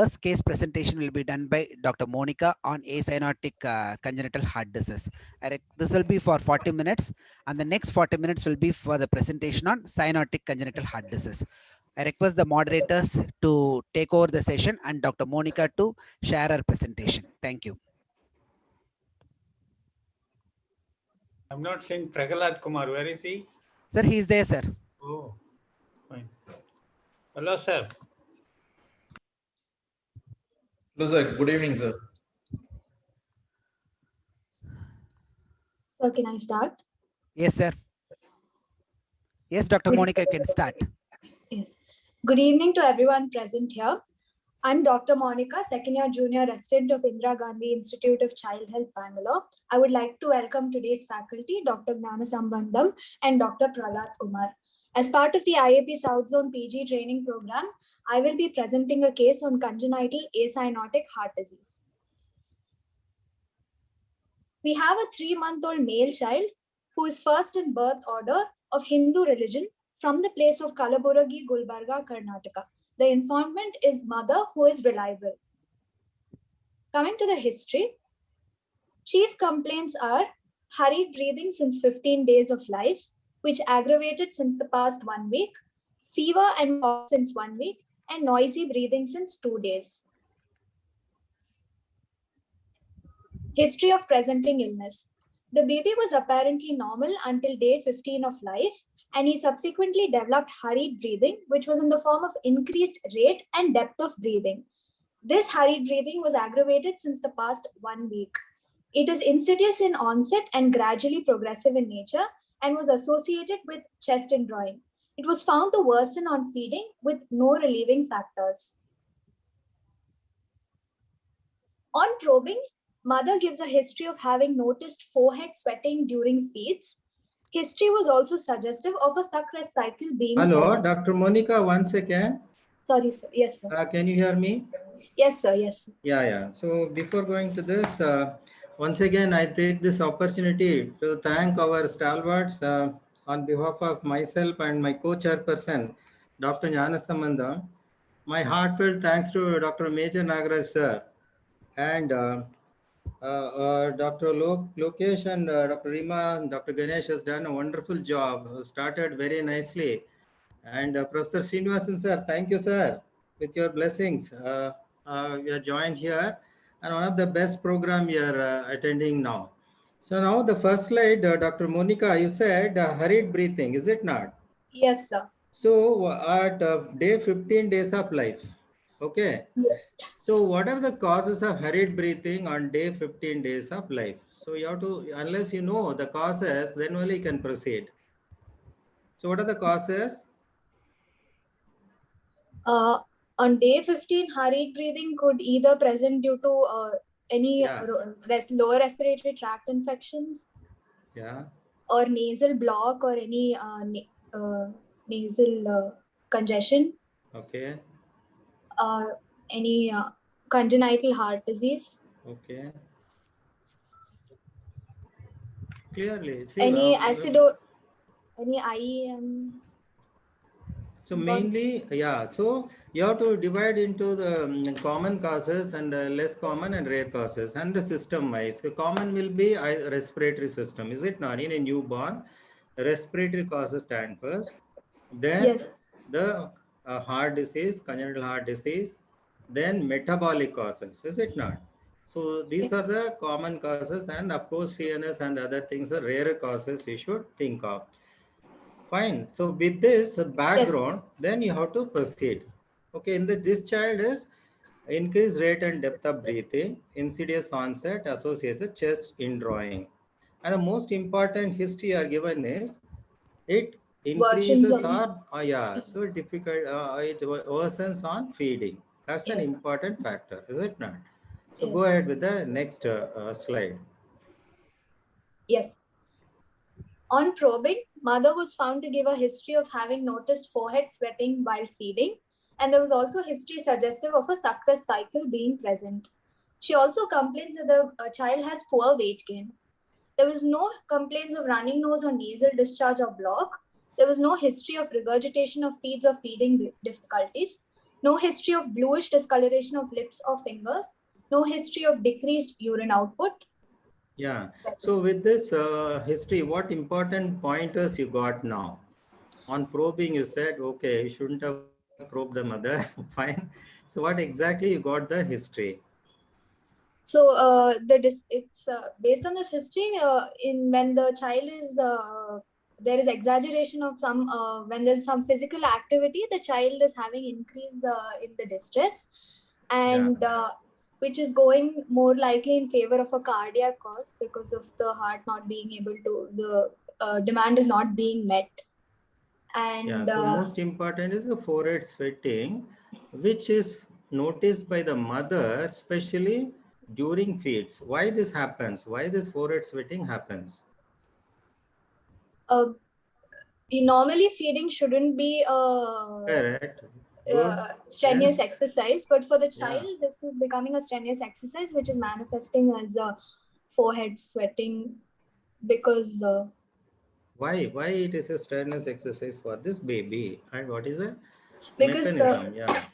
first case presentation will be done by Dr. Monica on acyanotic congenital heart disease. This will be for 40 minutes, and the next 40 minutes will be for the presentation on cyanotic congenital heart disease. I request the moderators to take over the session and Dr. Monica to share her presentation. Thank you. I'm not seeing Pragalad Kumar. Where is he? Sir, he is there, sir. Oh, fine. Hello, sir. Hello, sir. Good evening, sir. So can I start? Yes, sir. Yes, Dr. Monica can start. Yes. Good evening to everyone present here. I'm Dr. Monica, second year junior resident of Indira Gandhi Institute of Child Health, Bangalore. I would like to welcome today's faculty, Dr. Gnana Sambandham and Dr. Prahlad Kumar. As part of the IAP South Zone PG training program, I will be presenting a case on congenital acyanotic heart disease. We have a 3-month-old male child who is first in birth order of Hindu religion from the place of Kalaburagi, Gulbarga, Karnataka. The informant is mother who is reliable. Coming to the history, chief complaints are hurried breathing since 15 days of life, which aggravated since the past 1 week, fever and cough since 1 week, and noisy breathing since 2 days. History of presenting illness. The baby was apparently normal until day 15 of life, and he subsequently developed hurried breathing, which was in the form of increased rate and depth of breathing. This hurried breathing was aggravated since the past 1 week. It is insidious in onset and gradually progressive in nature and was associated with chest indrawing. It was found to worsen on feeding with no relieving factors. On probing, mother gives a history of having noticed forehead sweating during feeds. History was also suggestive of a suck-rest cycle being Hello, present. Dr. Monica, once again. Sorry, sir. Yes, sir. Can you hear me? Yes, sir. Yes, sir. Yeah. So before going to this, once again, I take this opportunity to thank our stalwarts on behalf of myself and my co-chairperson, Dr. Gnana Sambandham. My heartfelt thanks to Dr. Major Nagaraj sir and Dr. Lokesh and Dr. Rima and Dr. Ganesh has done a wonderful job. Started very nicely. And Professor Srinivasan sir, thank you, sir, with your blessings. We are joined here, and one of the best program we are attending now. So now the first slide, Dr. Monica, you said hurried breathing, is it not? Yes, sir. So at day 15 days of life, okay. So what are the causes of hurried breathing on day 15 days of life? So you have to, unless you know the causes, then only you can proceed. So what are the causes? On day 15, hurried breathing could either present due to any lower respiratory tract infections, or nasal block, or any nasal congestion, okay, any congenital heart disease, okay. Clearly, see, any any IEM. So mainly, so you have to divide into the common causes and less common and rare causes and the system wise. The common will be respiratory system, is it not? In a newborn, respiratory causes stand first. Then the heart disease, congenital heart disease, then metabolic causes, is it not? So these are the common causes, and of course CNS and other things are rarer causes you should think of. Fine. So with this background, then you have to proceed. Okay, this child is increased rate and depth of breathing, insidious onset associated chest indrawing. And the most important history are given is it increases on, so difficult, it worsens on feeding. That's an important factor, is it not? So go ahead with the next slide. Yes. On probing, mother was found to give a history of having noticed forehead sweating while feeding, and there was also history suggestive of a suck-rest cycle being present. She also complains that the child has poor weight gain. There was no complaints of running nose or nasal discharge or block. There was no history of regurgitation of feeds or feeding difficulties. No history of bluish discoloration of lips or fingers. No history of decreased urine output. Yeah. So with this history, what important pointers you got now? On probing, you said, okay, you shouldn't have probed the mother. Fine. So what exactly you got the history? So it's based on this history. In when the child is there is exaggeration of some when there's some physical activity, the child is having increase in the distress, and which is going more likely in favor of a cardiac cause because of the heart not being able to, the demand is not being met. And Yeah, so most important is the forehead sweating, which is noticed by the mother, especially during feeds. Why this happens? Why this forehead sweating happens? normally feeding shouldn't be Correct. Good. strenuous Then, exercise, but for the child, yeah. this is becoming a strenuous exercise, which is manifesting as a forehead sweating because Why it is a strenuous exercise for this baby? And what is the because mechanism? Yeah.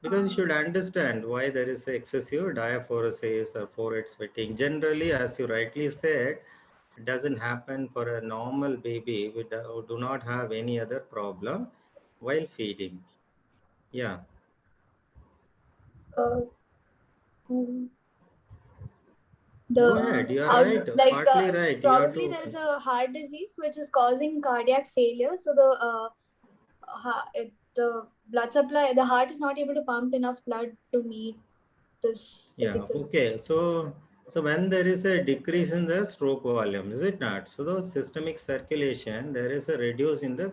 Because you should understand why there is excessive diaphoresis or forehead sweating. Generally, as you rightly said, it doesn't happen for a normal baby who do not have any other problem while feeding. Yeah. uh, mm, Go ahead. You are out, right. like Partly right. You have probably to. there is a heart disease which is causing cardiac failure, so the blood supply, the heart is not able to pump enough blood to meet this Yeah. physical. Okay. So when there is a decrease in the stroke volume, is it not? So the systemic circulation, there is a reduce in the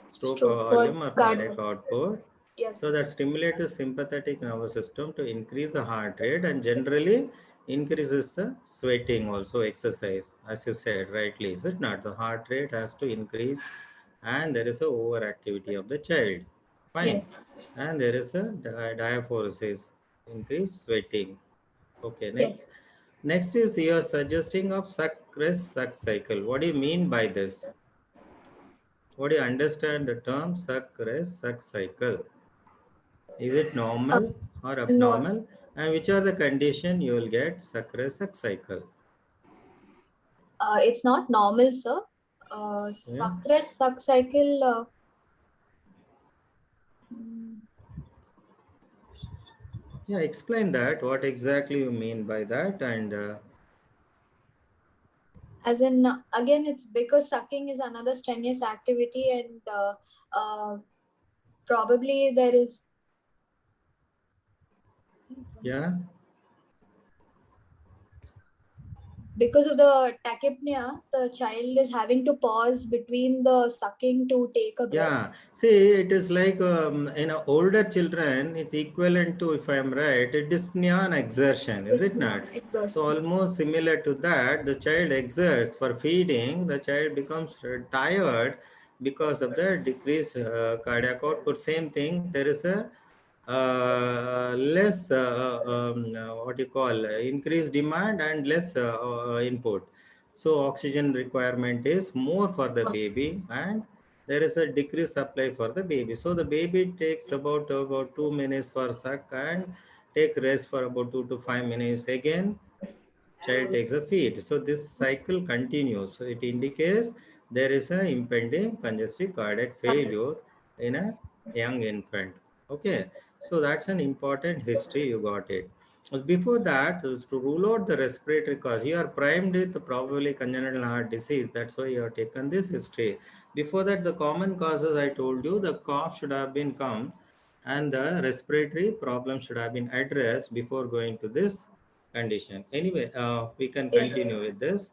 stroke volume or cardiac output. Yes. So that stimulates the sympathetic nervous system to increase the heart rate and generally increases the sweating also exercise, as you said rightly. Is it not? The heart rate has to increase and there is a overactivity of the child. Fine. Yes. And there is a diaphoresis, increased sweating. Okay, Yes. Next is you are suggesting of suck rest suck cycle. What do you mean by this? What do you understand the term suck rest suck cycle? Is it Uh, normal or no, abnormal? And which are the condition you will get suck rest suck cycle? it's not normal, sir. Yeah, Suck cycle. Mm, yeah. Explain that. What exactly you mean by that? And as in, again, it's because sucking is another strenuous activity, and uh, probably there is. yeah, Because of the tachypnea, the child is having to pause between the sucking to take a breath. yeah. See, it is like in older children, it's equivalent to, if I am right, a dyspnea and exertion, is it not? So almost similar to that, the child exerts for feeding, the child becomes tired because of the decreased cardiac output. Same thing, there is a less what you call increased demand and less input. So oxygen requirement is more for the baby and there is a decreased supply for the baby. So the baby takes about 2 minutes for suck and take rest for about 2 to 5 minutes. Again, child takes a feed. So this cycle continues. So it indicates there is a impending congestive cardiac failure in a young infant. Okay, so that's an important history. You got it. Before that, to rule out the respiratory cause, you are primed with probably congenital heart disease. That's why you have taken this history. Before that, the common causes I told you, the cough should have been come and the respiratory problem should have been addressed before going to this condition. Anyway, we can Yes. continue with this.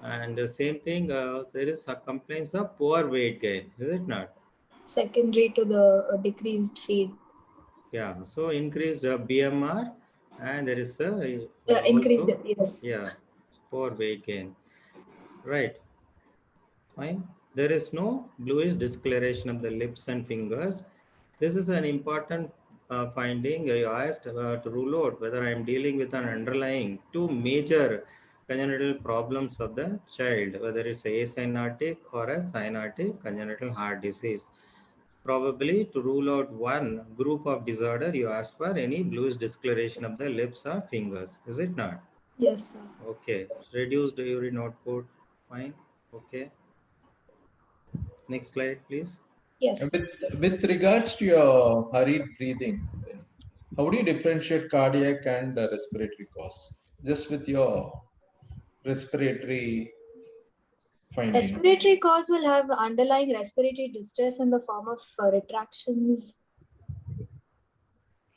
And the same thing, there is a complaints of poor weight gain, is it not? Secondary to the decreased feed. Yeah, so increased BMR and there is a, Increased, also, yes. yeah, poor weight gain. Right, fine. There is no bluish discoloration of the lips and fingers. This is an important finding. You asked to rule out whether I am dealing with an underlying two major congenital problems of the child, whether it's asynotic or a cyanotic congenital heart disease. Probably to rule out one group of disorder, you asked for any bluish discoloration of the lips or fingers. Is it not? Yes, sir. Okay. Reduced urine output. Fine. Okay. Next slide, please. Yes. With regards to your hurried breathing, how do you differentiate cardiac and respiratory cause? Just with your respiratory finding. Respiratory cause will have underlying respiratory distress in the form of retractions.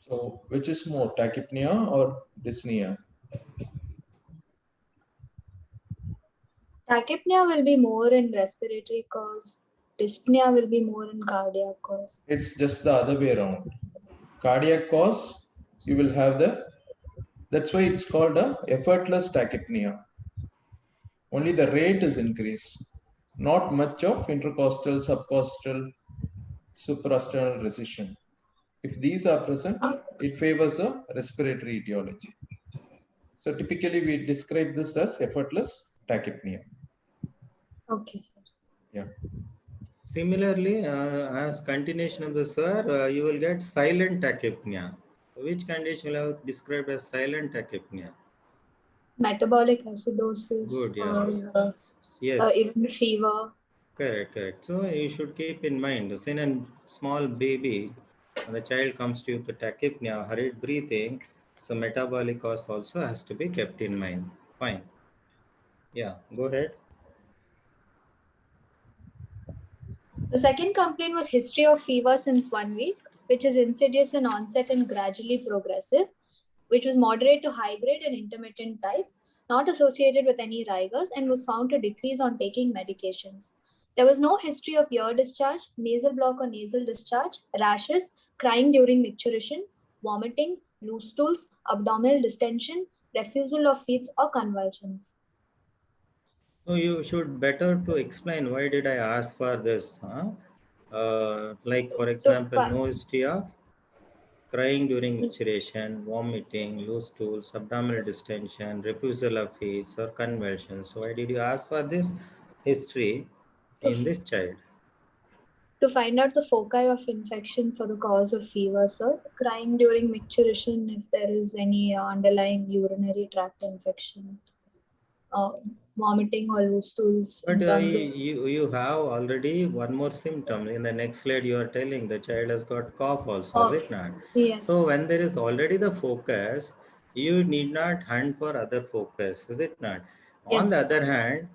So, which is more, tachypnea or dyspnea? Tachypnea will be more in respiratory cause. Dyspnea will be more in cardiac cause. It's just the other way around. Cardiac cause, you will have that's why it's called a effortless tachypnea. Only the rate is increased. Not much of intercostal, subcostal, suprasternal recession. If these are present, it favors a respiratory etiology. So typically we describe this as effortless tachypnea. Okay, sir. Yeah. Similarly, as continuation of the sir, you will get silent tachypnea. Which condition will have described as silent tachypnea? Metabolic acidosis Good, yeah. or Yes. even fever. Correct, correct. So you should keep in mind, when a small baby, when the child comes to you with tachypnea, hurried breathing, so metabolic cause also has to be kept in mind. Fine. Yeah, go ahead. The second complaint was history of fever since 1 week, which is insidious in onset and gradually progressive, which was moderate to high grade and intermittent type, not associated with any rigors, and was found to decrease on taking medications. There was no history of ear discharge, nasal block or nasal discharge, rashes, crying during micturition, vomiting, loose stools, abdominal distension, refusal of feeds or convulsions. So you should better to explain why did I ask for this. Huh? Like for example, no history of crying during micturition, vomiting, loose stools, abdominal distension, refusal of feeds or convulsions. So why did you ask for this history in this child? To find out the foci of infection for the cause of fever, sir. Crying during micturition if there is any underlying urinary tract infection. Vomiting or loose stools. But you have already one more symptom. In the next slide, you are telling the child has got cough also, is it not? Yes. So when there is already the focus, you need not hunt for other focus, is it not? Yes. On the other hand,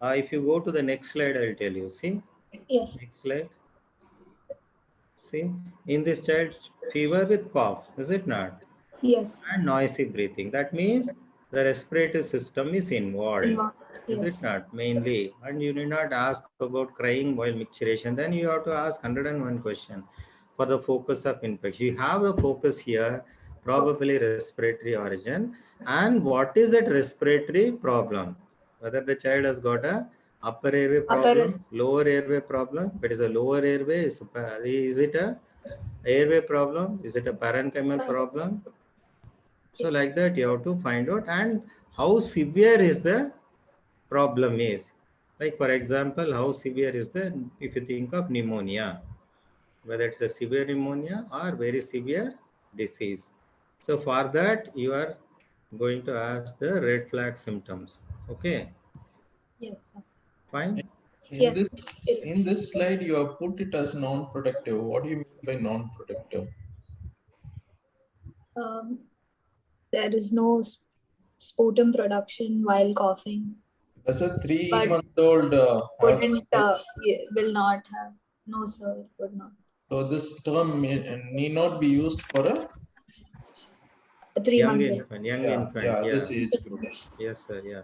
if you go to the next slide, I'll tell you. See? Yes. Next slide. See? In this child, fever with cough, is it not? Yes. And noisy breathing. That means the respiratory system is involved. Is it not? Mainly. And you need not ask about crying while micturition. Then you have to ask 101 question for the focus of infection. You have the focus here, probably respiratory origin. And what is that respiratory problem? Whether the child has got a upper airway problem, lower airway problem. If it is a lower airway, is it a airway problem? Is it a parenchymal problem? So like that, you have to find out and how severe is the problem is. Like for example, how severe is if you think of pneumonia, whether it's a severe pneumonia or very severe disease. So for that, you are going to ask the red flag symptoms. Okay. Yes. Fine. In this slide, you have put it as non-productive. What do you mean by non-productive? There is no sputum production while coughing. Does a 3-month-old will not have? No, sir, it would not. So this term need not be used for a 3-month infant. Young infant. Yeah. This age group. Yes, sir. Yeah.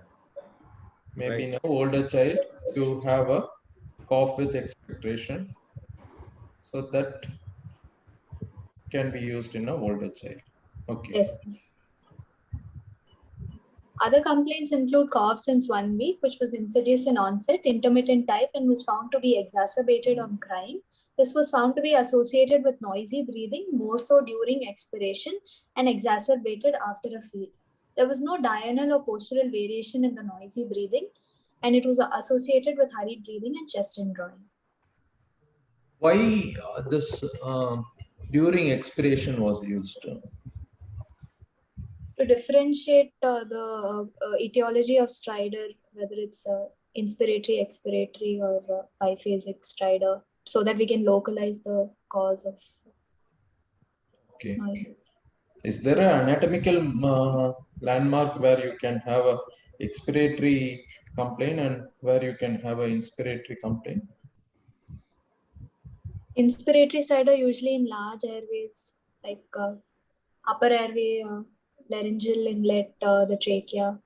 Maybe in an older child, you have a cough with expectoration. So that can be used in an older child. Okay. Yes. Other complaints include cough since 1 week, which was insidious in onset, intermittent type, and was found to be exacerbated on crying. This was found to be associated with noisy breathing, more so during expiration, and exacerbated after a feed. There was no diurnal or postural variation in the noisy breathing, and it was associated with hurried breathing and chest indrawing. Why this during expiration was used? To differentiate the etiology of stridor, whether it's inspiratory, expiratory, or biphasic stridor, so that we can localize the cause of Okay. noise. Is there an anatomical landmark where you can have a expiratory complaint and where you can have an inspiratory complaint? Inspiratory stridor usually in large airways, like upper airway, laryngeal inlet, the trachea.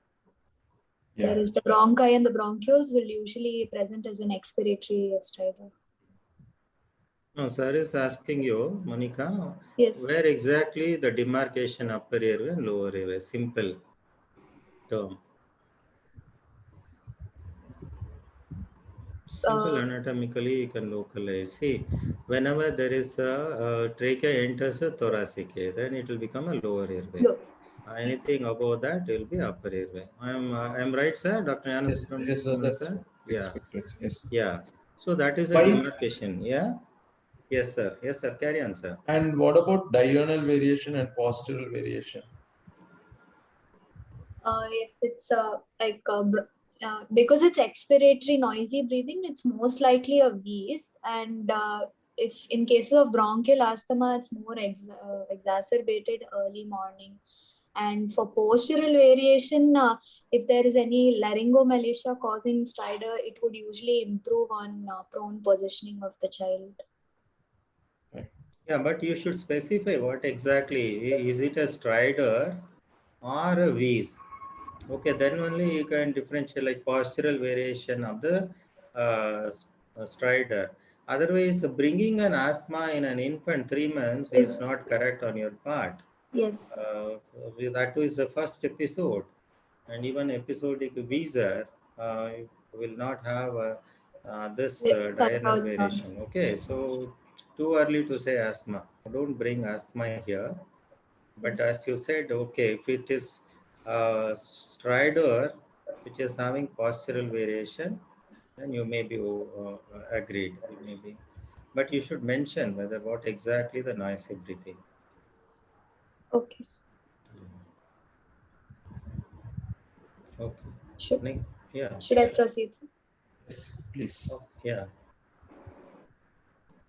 Yeah. Whereas the bronchi and the bronchioles will usually present as an expiratory stridor. No, sir is asking you, Monica, Yes. where exactly the demarcation upper airway and lower airway? Simple term. Simple anatomically you can localize. See, whenever there is a trachea enters a thoracic air, then it will become a lower airway. No. Anything above that will be upper airway. I'm right, sir? Dr. Yes, yes, sir, Yanasubramanian, that's sir? Yeah. expected. Yes. Yeah. So that is a Why? demarcation. Yeah. Yes, sir. Yes, sir. Carry on, sir. And what about diurnal variation and postural variation? If it's because it's expiratory noisy breathing, it's most likely a wheeze. And if in cases of bronchial asthma, it's more exacerbated early morning. And for postural variation, if there is any laryngomalacia causing stridor, it would usually improve on prone positioning of the child. Yeah, but you should specify what exactly. Is it a stridor or a wheeze? Okay, then only you can differentiate like postural variation of the stridor. Otherwise, bringing an asthma in an infant 3 months is Yes. not correct on your part. Yes. That is the first episode, and even episodic visa will not have this diurnal variation. Okay, so too early to say asthma. Don't bring asthma here. But Yes. as you said, okay, if it is stridor, which is having postural variation, then you may be agreed. You may be, but you should mention whether what exactly the noisy breathing. Okay. Okay. Should, Yeah. should I proceed? Yes, please. Yeah.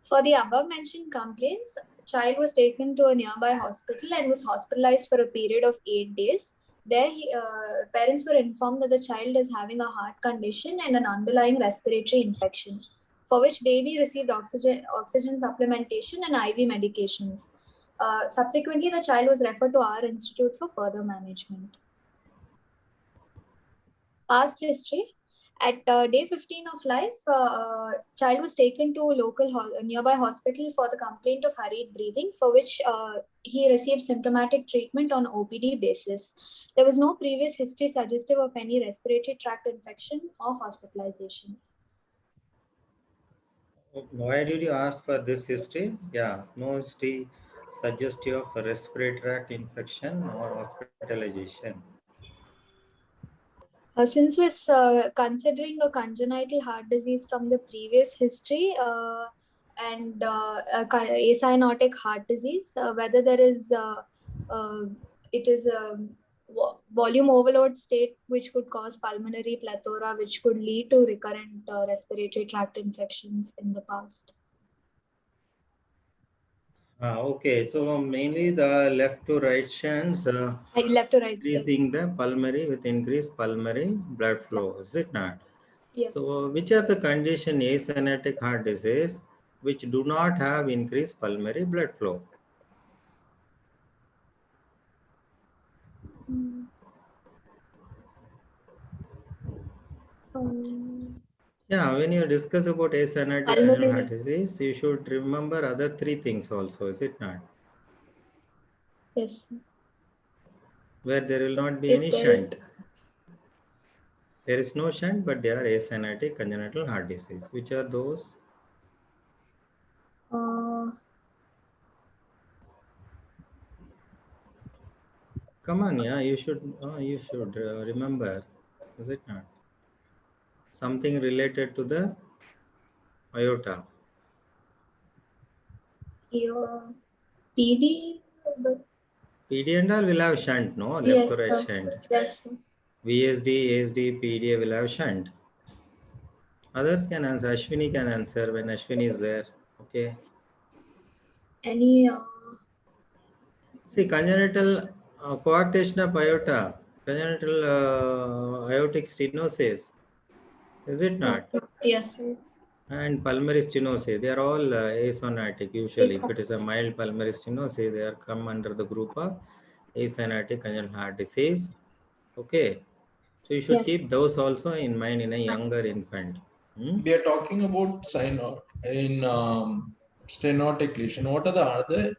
For the above mentioned complaints, child was taken to a nearby hospital and was hospitalized for a period of 8 days. There, parents were informed that the child is having a heart condition and an underlying respiratory infection, for which baby received oxygen supplementation and IV medications. Subsequently, the child was referred to our institute for further management. Past history. At day 15 of life, child was taken to a local nearby hospital for the complaint of hurried breathing, for which he received symptomatic treatment on OPD basis. There was no previous history suggestive of any respiratory tract infection or hospitalization. Why did you ask for this history? Yeah, no history suggestive of a respiratory tract infection or hospitalization. Since we're considering a congenital heart disease from the previous history and acyanotic heart disease, whether there is it is a volume overload state which could cause pulmonary plethora, which could lead to recurrent respiratory tract infections in the past. Okay, so mainly the left to right shunts Left to right, increasing the pulmonary with increased pulmonary blood flow, is it not? yes. So which are the condition acyanotic heart disease which do not have increased pulmonary blood flow? Yeah, when you discuss about acyanotic heart disease, you should remember other three things also, is it not? Yes. Where there will not be any shunt. There is no shunt, but they are acyanotic congenital heart disease. Which are those? Come on, yeah, you should remember, is it not? Something related to the aorta. Yeah. PD. But PD and all will have shunt, no? Left yes, to right sir. shunt. Yes, sir. VSD, ASD, PDA will have shunt. Others can answer. Ashwini can answer when Ashwini is there. Okay. Any See, congenital coarctation of aorta, congenital aortic stenosis, is it not? yes, sir. And pulmonary stenosis, they are all asonatic usually. If it is a mild pulmonary stenosis, they are come under the group of asonatic congenital heart disease. Okay. So you should Yes. keep those also in mind in a younger infant. We are talking about stenotic lesion. What are the other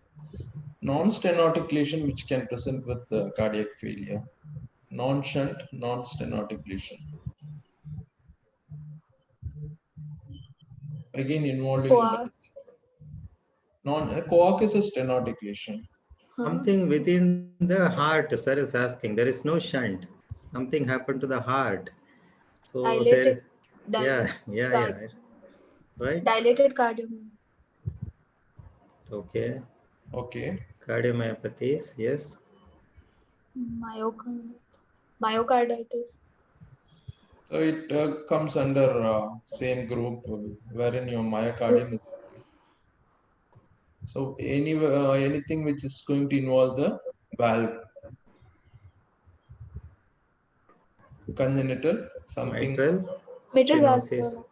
non-stenotic lesion which can present with cardiac failure? Non-shunt, non-stenotic lesion. Again involving Coag. coag is a stenotic lesion. Something within the heart, sir is asking. There is no shunt. Something happened to the heart. So there, Dilated. yeah, right? Dilated cardiomyopathy. Okay. Okay. Cardiomyopathies, yes. Myocarditis. So it comes under same group wherein your myocardium is. So anything which is going to involve the valve, congenital, something. Mitral Mitral stenosis. valve.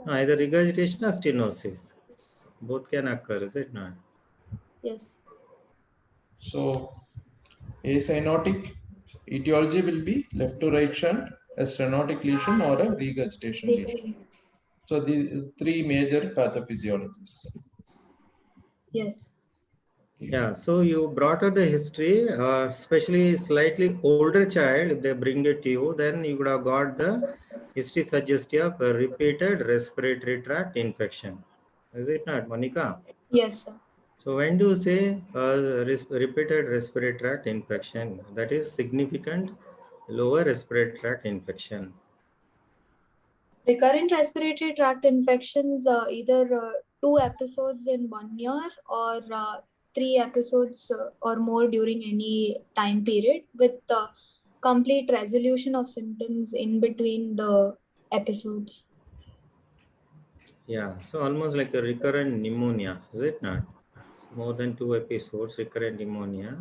Either regurgitation or stenosis. Both can occur, is it not? Yes. So acyanotic etiology will be left to right shunt, a stenotic lesion or a regurgitation lesion. So the three major pathophysiologies. Yes. Yeah, so you brought out the history, especially slightly older child, if they bring it to you, then you would have got the history suggestive of a repeated respiratory tract infection. Is it not, Monica? Yes, sir. So when do you say repeated respiratory tract infection? That is significant lower respiratory tract infection. Recurrent respiratory tract infections, either 2 episodes in 1 year or 3 episodes or more during any time period with complete resolution of symptoms in between the episodes. Yeah, so almost like a recurrent pneumonia, is it not? More than 2 episodes, recurrent pneumonia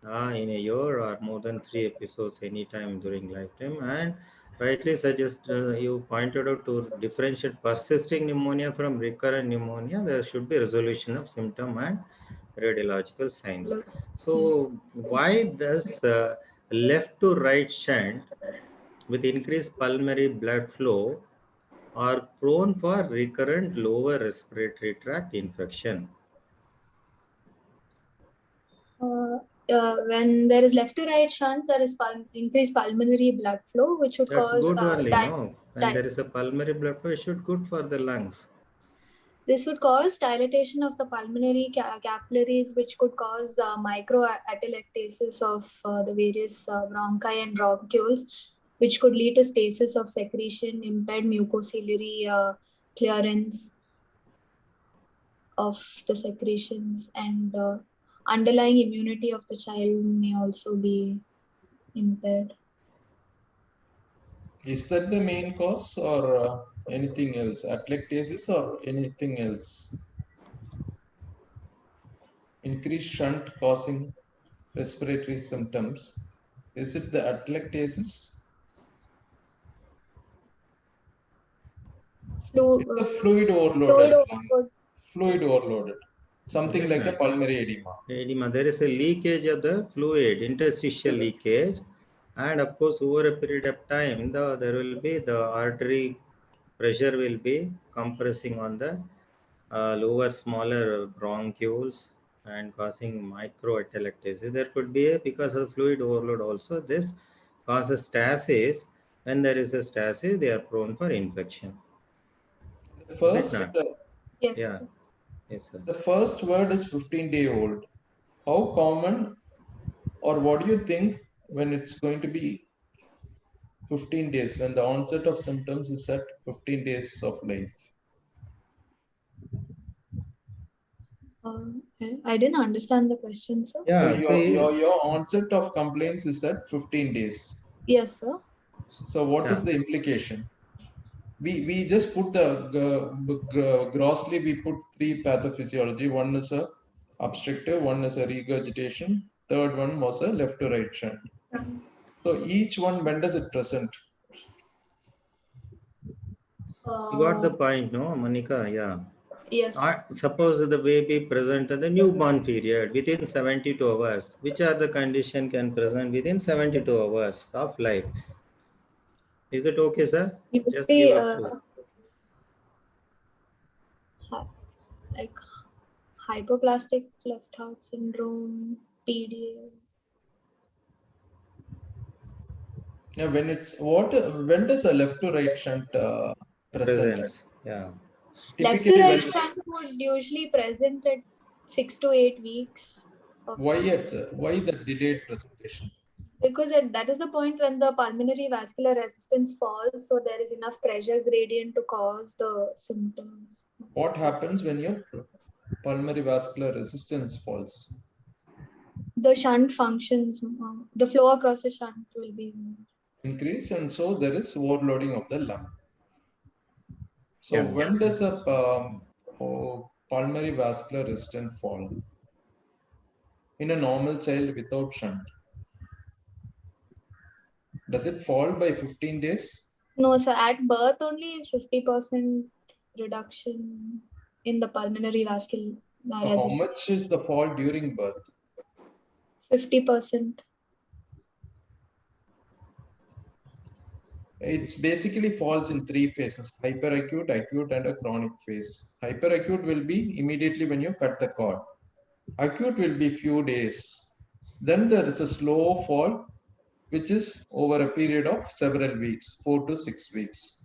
in a year or more than 3 episodes anytime during lifetime. And rightly suggest you pointed out to differentiate persisting pneumonia from recurrent pneumonia, there should be resolution of symptom and radiological signs. So why does left to right shunt with increased pulmonary blood flow are prone for recurrent lower respiratory tract infection? When there is left to right shunt, there is increased pulmonary blood flow, which would That's cause good only, no? When there is a pulmonary blood flow, it should good for the lungs. This would cause dilatation of the pulmonary capillaries, which could cause microatelectasis of the various bronchi and bronchioles, which could lead to stasis of secretion, impaired mucociliary clearance of the secretions, and underlying immunity of the child may also be impaired. Is that the main cause or anything else? Atelectasis or anything else? Increased shunt causing respiratory symptoms. Is it the atelectasis? It's a fluid overloaded lung. Fluid overloaded. Something like a pulmonary edema. Edema. There is a leakage of the fluid, interstitial leakage, and of course, over a period of time, there will be the artery pressure will be compressing on the lower, smaller bronchioles and causing microatelectasis. There could be because of fluid overload also. This causes stasis. When there is a stasis, they are prone for infection. Is it not? Yes. Yeah. Yes, sir. The first word is 15-day-old. How common or what do you think when it's going to be 15 days, when the onset of symptoms is at 15 days of life? I didn't understand the question, sir. So Yeah, your onset of complaints is at 15 days. Yes, sir. So what is the implication? We just put the grossly we put 3 pathophysiology. One is a obstructive, one is a regurgitation, third one was a left to right shunt. So each one, when does it present? you got the point, no, Monica? Yeah. Yes. Suppose the baby present at the newborn period within 72 hours. Which are the condition can present within 72 hours of life? Is it okay, sir? It would Just be give up to. like hypoplastic left heart syndrome, PDA. Yeah, when does a left to right shunt present? Present. Yeah. Left to Typically, right shunt would usually present at 6 to 8 weeks. why the delayed presentation? Because that is the point when the pulmonary vascular resistance falls, so there is enough pressure gradient to cause the symptoms. What happens when your pulmonary vascular resistance falls? The shunt functions, the flow across the shunt will be Increase, and so there is overloading of the lung. So Yes. when does a pulmonary vascular resistance fall? In a normal child without shunt, does it fall by 15 days? No, so at birth only 50% reduction in the pulmonary vascular So how resistance. much is the fall during birth? 50%. It's basically falls in 3 phases: hyperacute, acute, and a chronic phase. Hyperacute will be immediately when you cut the cord. Acute will be few days. Then there is a slow fall, which is over a period of several weeks, 4 to 6 weeks.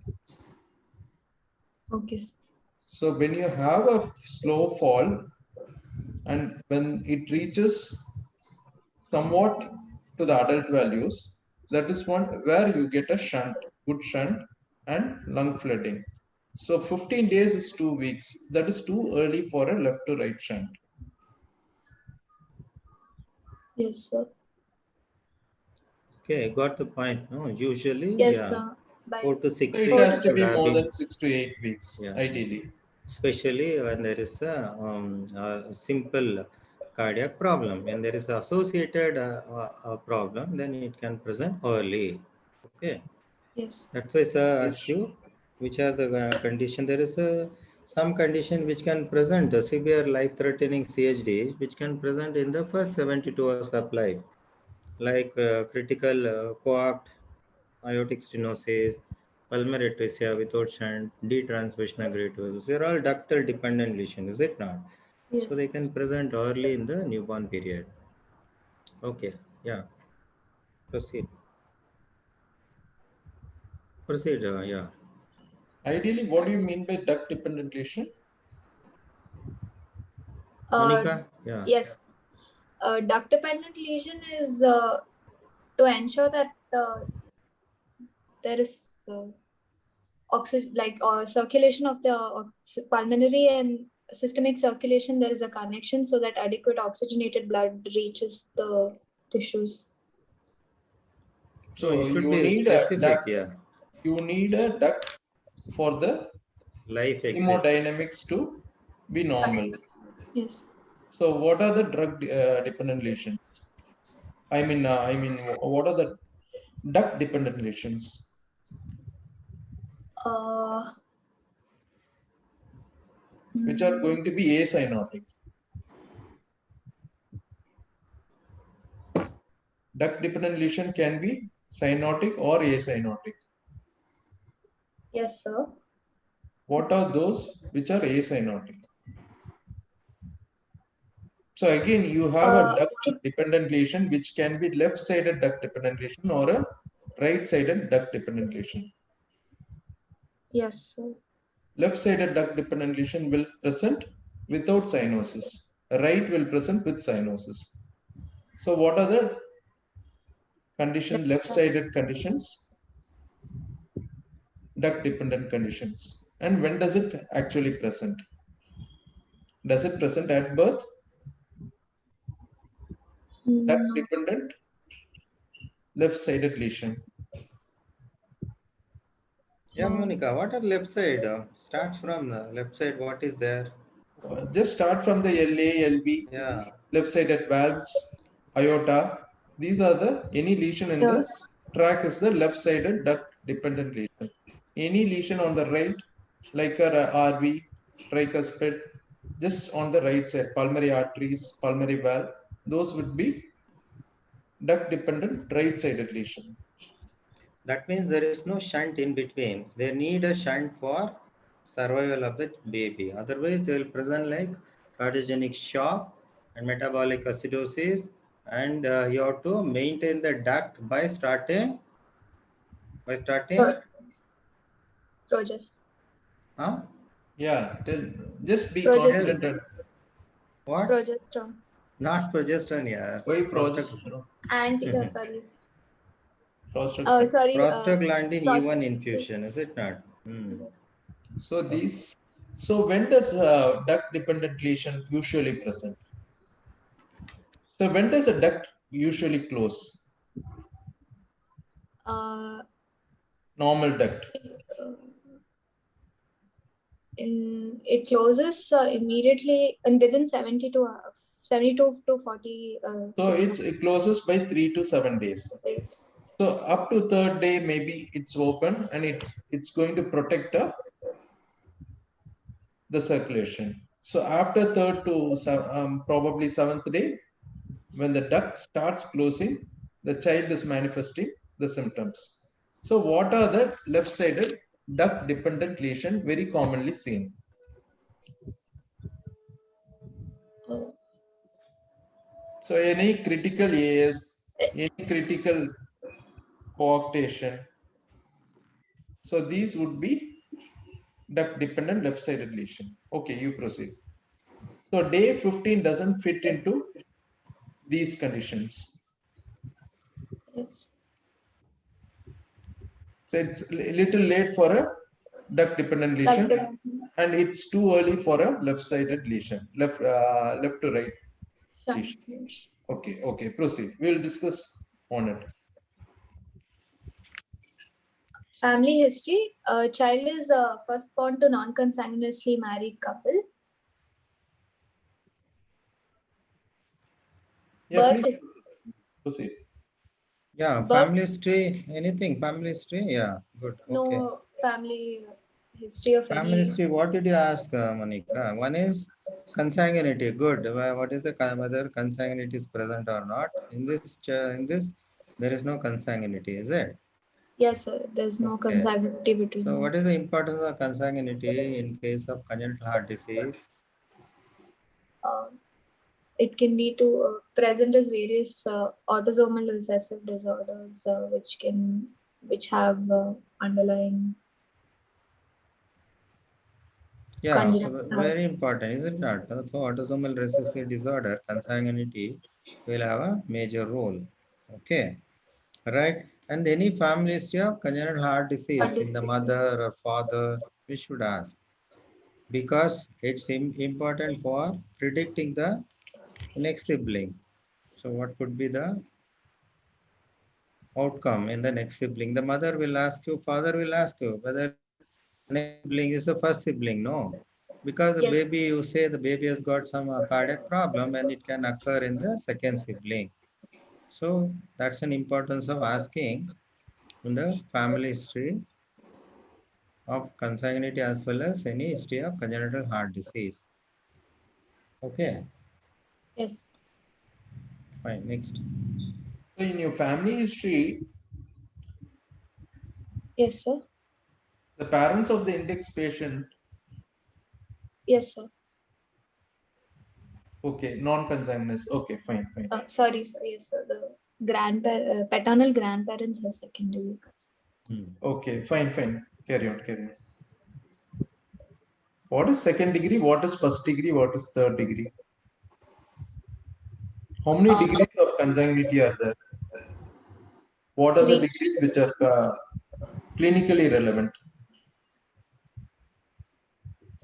Okay. So when you have a slow fall, and when it reaches somewhat to the adult values, that is one where you get a shunt, good shunt, and lung flooding. So 15 days is 2 weeks. That is too early for a left to right shunt. Yes, sir. Okay, got the point. No, usually, Yes, yeah, sir. 4 to 6 It weeks has to should be have more been. than 6 to 8 weeks, Yeah. ideally. Especially when there is a simple cardiac problem. When there is associated problem, then it can present early. Okay. Yes. That's why sir Yes. asked you which are the condition. There is some condition which can present a severe life-threatening CHD, which can present in the first 72 hours of life, like critical coact, aortic stenosis, pulmonary atresia without shunt, detransmission grade 2. These are all ductal dependent lesions, is it not? Yes. So they can present early in the newborn period. Okay, yeah. Proceed. Proceed, yeah. Ideally, what do you mean by duct dependent lesion? Monica? Yeah. Yes. Duct dependent lesion is to ensure that there is circulation of the pulmonary and systemic circulation. There is a connection so that adequate oxygenated blood reaches the tissues. So it should you be need a specific, duct. yeah. You need a duct for the Life exists. hemodynamics to be normal. Yes. So what are the drug dependent lesions? I mean, what are the duct dependent lesions? Which are going to be acyanotic. Duct dependent lesion can be cyanotic or acyanotic. Yes, sir. What are those which are acyanotic? So again, you have a duct dependent lesion which can be left-sided duct dependent lesion or a right-sided duct dependent lesion. Yes, sir. Left-sided duct dependent lesion will present without cyanosis. Right will present with cyanosis. So what are the condition, left-sided conditions? Duct dependent conditions. And when does it actually present? Does it present at birth? Duct No. dependent left-sided lesion. Yeah, Monica, what are left side? Starts from the left side. What is there? Just start from the LA, LB, Yeah. left-sided valves, aorta. These are the any lesion in Yeah. this track is the left-sided duct-dependent lesion. Any lesion on the right, like a RV, tricuspid, just on the right side, pulmonary arteries, pulmonary valve, those would be duct-dependent right-sided lesion. That means there is no shunt in between. They need a shunt for survival of the baby. Otherwise, they will present like cardiogenic shock and metabolic acidosis. And you have to maintain the duct by starting. Pro- Progest. Huh? Yeah, just be Progesterone. constant. And What? Progesterone. Not progesterone, yeah. why progesterone? Sorry. Progesterone. Sorry. Prostaglandin Pros- E1 infusion, is it not? So these. So when does duct-dependent lesion usually present? So when does a duct usually close? Normal duct. It closes immediately and within 72 to 40. So it closes by 3 to 7 days. So up to third day, maybe it's open and it's going to protect the circulation. So after third to probably seventh day, when the duct starts closing, the child is manifesting the symptoms. So what are the left-sided duct-dependent lesion very commonly seen? So any critical AS, any critical coarctation. So these would be duct-dependent left-sided lesion. Okay, you proceed. So day 15 doesn't fit into these conditions. Yes. So it's a little late for a duct-dependent lesion, and it's too early for a left-sided lesion, left to right lesion. Okay, proceed. We'll discuss on it. Family history. Child is first born to non-consanguineously married couple. Yeah, Birth please proceed. Yeah, Birth- family history, anything, family history? Yeah, good. Okay. No family history of Family any. history, what did you ask, Monica? One is consanguinity. Good. What is the whether consanguinity is present or not? In this, there is no consanguinity, is it? Yes, sir. There's no Okay. consanguinity between. So, what is the importance of consanguinity in case of congenital heart disease? It can be to present as various autosomal recessive disorders, which have underlying. Yeah, so Congenital. very important, is it not? So, autosomal recessive disorder, consanguinity will have a major role. Okay, right? And any family history of congenital heart disease in the mother or father, we should ask, because it's important for predicting the next sibling. So, what could be the outcome in the next sibling? The mother will ask you, father will ask you whether the next sibling is the first sibling. No, because the Yes. baby, you say the baby has got some cardiac problem and it can occur in the second sibling. So that's an importance of asking in the family history of consanguinity as well as any history of congenital heart disease. Okay, Yes. fine. Next. So in your family history, Yes, sir. the parents of the index patient, Yes, sir. okay, non-consanguineous. Okay, fine. Sorry, sir. Yes, sir. The paternal grandparents have secondary. Okay, fine. Carry on. What is second degree? What is first degree? What is third degree? How many degrees of consanguinity are there? What are the 3. degrees which are clinically relevant?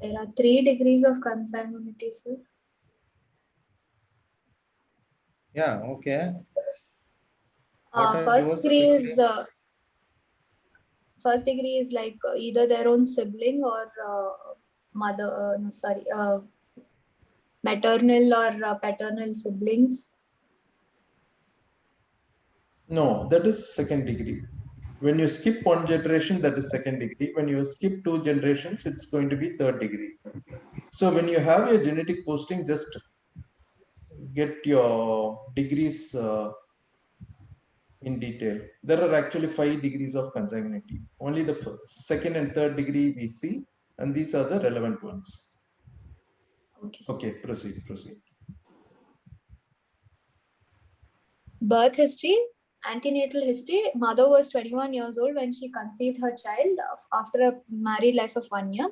There are 3 degrees of consanguinity, sir. Yeah, okay. What are First those degree quickly? is like either their own sibling or mother. No, sorry, maternal or paternal siblings. No, that is second degree. When you skip one generation, that is second degree. When you skip 2 generations, it's going to be third degree. So when you have your genetic posting, just get your degrees in detail. There are actually 5 degrees of consanguinity. Only the second and third degree we see, and these are the relevant ones. Okay. Okay, proceed. Birth history, antenatal history. Mother was 21 years old when she conceived her child after a married life of 1 year.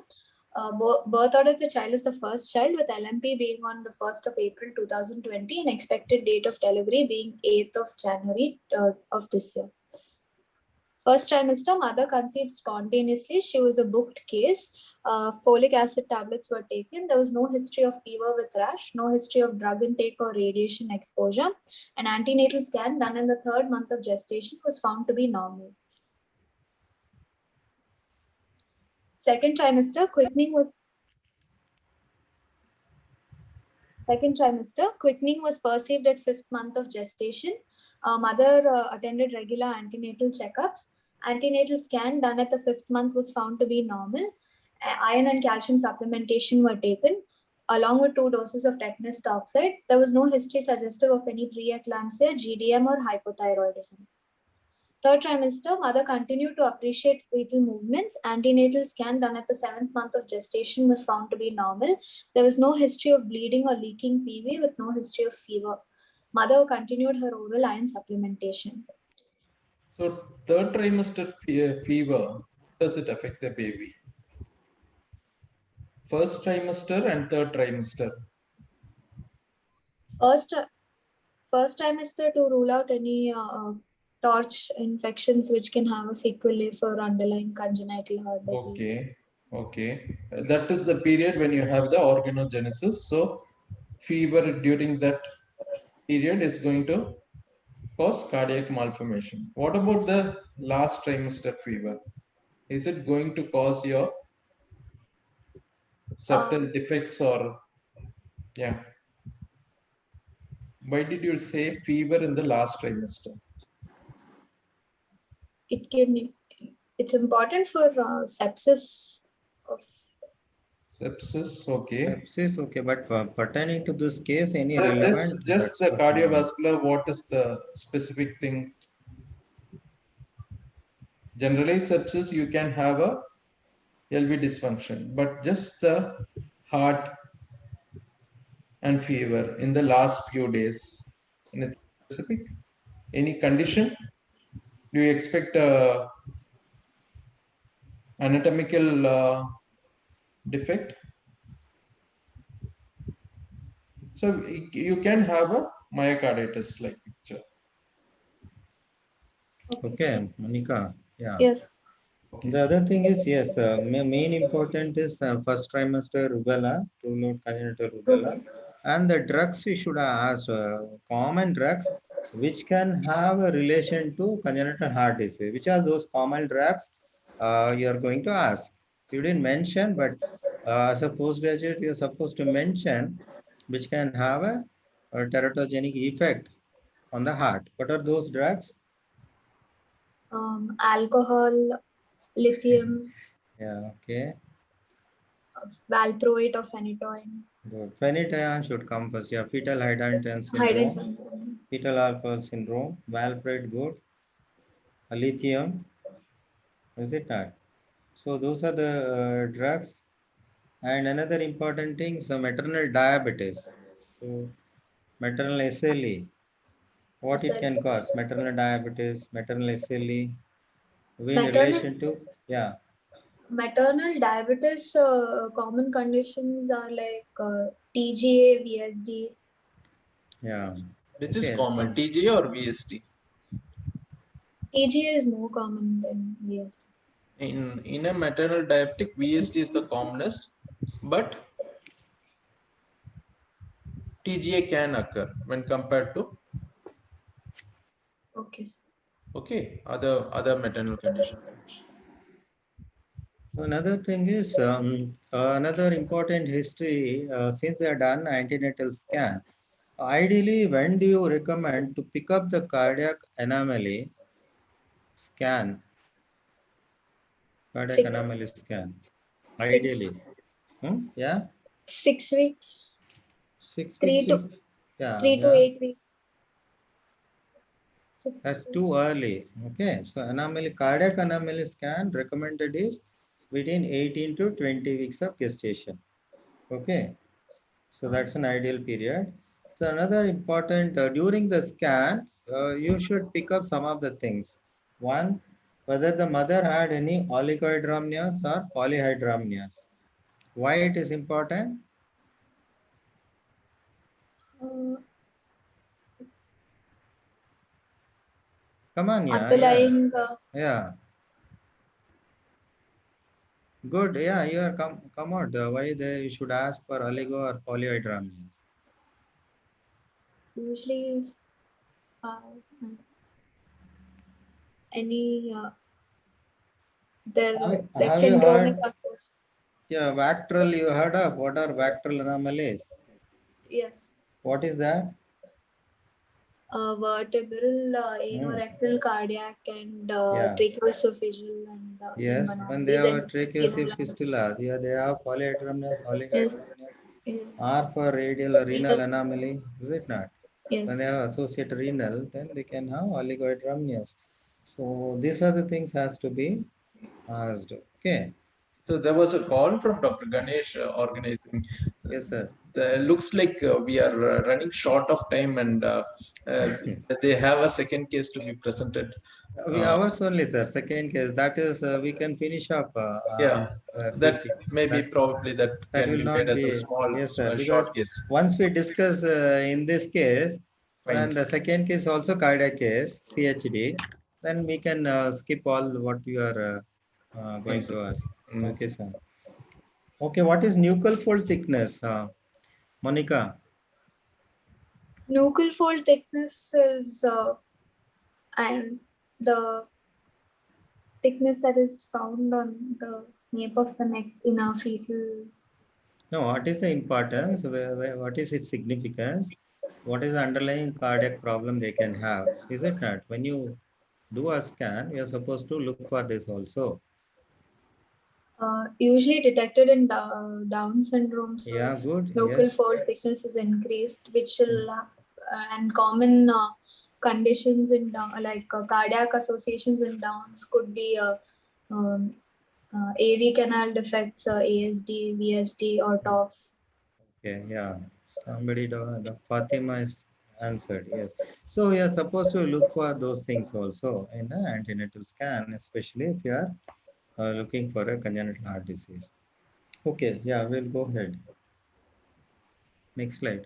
Birth order of the child is the first child, with LMP being on the 1st of April 2020 and expected date of delivery being 8th of January of this year. First trimester, mother conceived spontaneously. She was a booked case. Folic acid tablets were taken. There was no history of fever with rash, no history of drug intake or radiation exposure. An antenatal scan done in the 3rd month of gestation was found to be normal. Second trimester, quickening was perceived at 5th month of gestation. Mother attended regular antenatal checkups. Antenatal scan done at the 5th month was found to be normal. Iron and calcium supplementation were taken along with 2 doses of tetanus toxoid. There was no history suggestive of any preeclampsia, GDM, or hypothyroidism. Third trimester, mother continued to appreciate fetal movements. Antenatal scan done at the 7th month of gestation was found to be normal. There was no history of bleeding or leaking PV with no history of fever. Mother continued her oral iron supplementation. So third trimester fever, does it affect the baby? First trimester and third trimester. First trimester to rule out any torch infections which can have a sequelae for underlying congenital heart disease. Okay. That is the period when you have the organogenesis. So fever during that period is going to cause cardiac malformation. What about the last trimester fever? Is it going to cause your septal defects or yeah? Why did you say fever in the last trimester? It's important for sepsis. Sepsis, okay. Sepsis, okay, but pertaining to this case, any relevant? Just the cardiovascular, what is the specific thing? Generalized sepsis, you can have a LV dysfunction, but just the heart and fever in the last few days. Anything specific? Any condition? Do you expect a anatomical defect? So you can have a myocarditis like picture. Okay, Monica. Yeah. Yes. Okay. The other thing is, yes, main important is first trimester rubella, rule out congenital rubella, and the drugs we should ask, common drugs which can have a relation to congenital heart disease. Which are those common drugs you are going to ask? You didn't mention, but as a postgraduate, you are supposed to mention which can have a teratogenic effect on the heart. What are those drugs? Alcohol, lithium, Yeah, okay. valproate or phenytoin. Good. Phenytoin should come first. Yeah, fetal hydantoin syndrome, Hydantoin. fetal alcohol syndrome, valproate good, lithium, is it not? So those are the drugs. And another important thing, so maternal diabetes. So maternal SLE, what it can cause? Maternal diabetes, maternal SLE, in relation to, yeah. Maternal diabetes common conditions are like TGA, VSD. Yeah. Which is Okay. common, TGA or VST? TGA is more common than VSD. In a maternal diabetic, VST is the commonest. but TGA can occur when compared to other maternal conditions. Another thing is another important history since they are done antenatal scan. Ideally, when do you recommend to pick up the cardiac anomaly scan? Cardiac anomaly scan. Ideally, yeah. 6 weeks. 6 Three weeks to is yeah 8 weeks. That's too early. Okay, so anomaly cardiac anomaly scan recommended is within 18 to 20 weeks of gestation. Okay, so that's an ideal period. So another important during the scan, you should pick up some of the things. One, whether the mother had any oligohydramnios or polyhydramnios. Why it is important? Come on, Underlying. yeah. Good, yeah, you are come out. Why they you should ask for oligo or polyhydramnios? Usually, any their like Have you syndromic heard? occurs. Yeah, Vactral. You heard of what are Vactral anomalies? Yes. What is that? Vertebral, Hmm. anorectal, cardiac, and Yeah. tracheoesophageal and Yes, when they pulmonologies have a and tracheostomy fistula, yeah, they have polyhydramnios, yes. oligohydramnios. Yes. R for radial or renal Either, anomaly, is it not? When yes. they have associated renal, then they can have oligohydramnios. So these are the things has to be asked. Okay. So there was a call from Dr. Ganesh organizing. Yes, sir. Looks like we are running short of time, and they have a second case to be presented. We ours only, sir. Second case. That is, we can finish up Yeah, that quickly. maybe probably that That can will be made not as a be. small, Yes, sir. Because short case. once we discuss in this case, Fine. and the second case also cardiac case, CHD, then we can skip all what you are going to ask. Okay, sir. Okay, what is nuchal fold thickness, Monica? Nuchal fold thickness is and the thickness that is found on the nape of the neck in a fetal. No, what is the importance? What is its significance? What is the underlying cardiac problem they can have? Is it not? When you do a scan, you're supposed to look for this also. Usually detected in Down syndrome. So Yeah, good. nuchal Yes. fold thickness is increased, which will and common conditions in cardiac associations in Downs could be um, AV canal defects, ASD, VSD, or TOF. Okay, yeah. Somebody, the Fatima is answered. Yes. So you're supposed to look for those things also in the antenatal scan, especially if you are looking for a congenital heart disease. Okay, yeah, we'll go ahead. Next slide.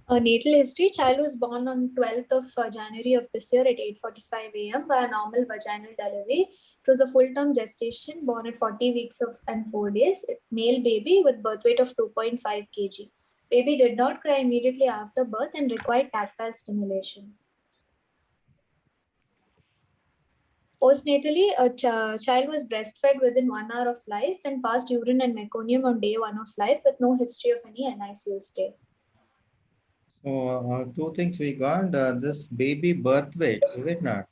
Natal history: child was born on 12th of January of this year at 8:45 a.m. by a normal vaginal delivery. It was a full-term gestation, born at 40 weeks and 4 days. Male baby with birth weight of 2.5 kg. Baby did not cry immediately after birth and required tactile stimulation. Postnatally, a child was breastfed within 1 hour of life and passed urine and meconium on day 1 of life with no history of any NICU stay. So two things we got. This baby birth weight, is it not?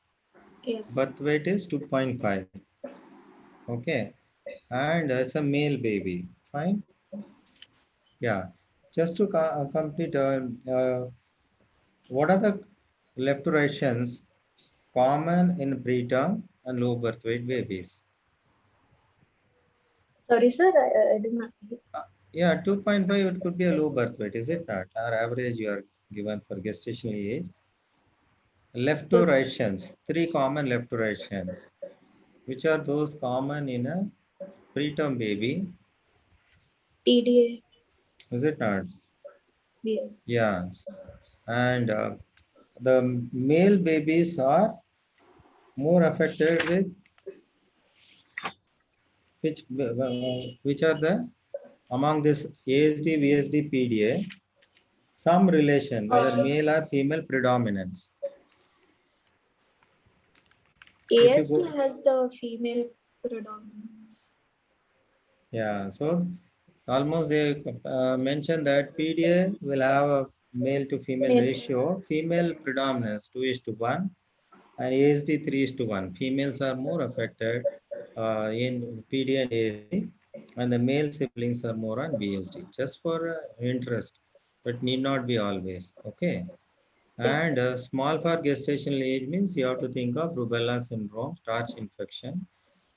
Yes. Birth weight is 2.5. Okay. And it's a male baby. Fine. Yeah. Just to complete, what are the lacturations common in preterm and low birth weight babies? Sorry, sir, I did not. Yeah, 2.5, it could be a low birth weight, is it not? Our average you are given for gestational age. Lacturations, three common lacturations. Which are those common in a preterm baby? PDA. Is it not? Yes. Yeah. And the male babies are more affected with which are the among this ASD, VSD, PDA, some relation, whether male or female predominance. If you ASD go, has the female predominance. yeah, so almost they mention that PDA will have a male to female Male. ratio, female predominance 2:1, and ASD 3:1. Females are more affected in PDA and ASD, and the male siblings are more on VSD. Just for interest, but need not be always. Okay. Yes. And small for gestational age means you have to think of rubella syndrome, starch infection.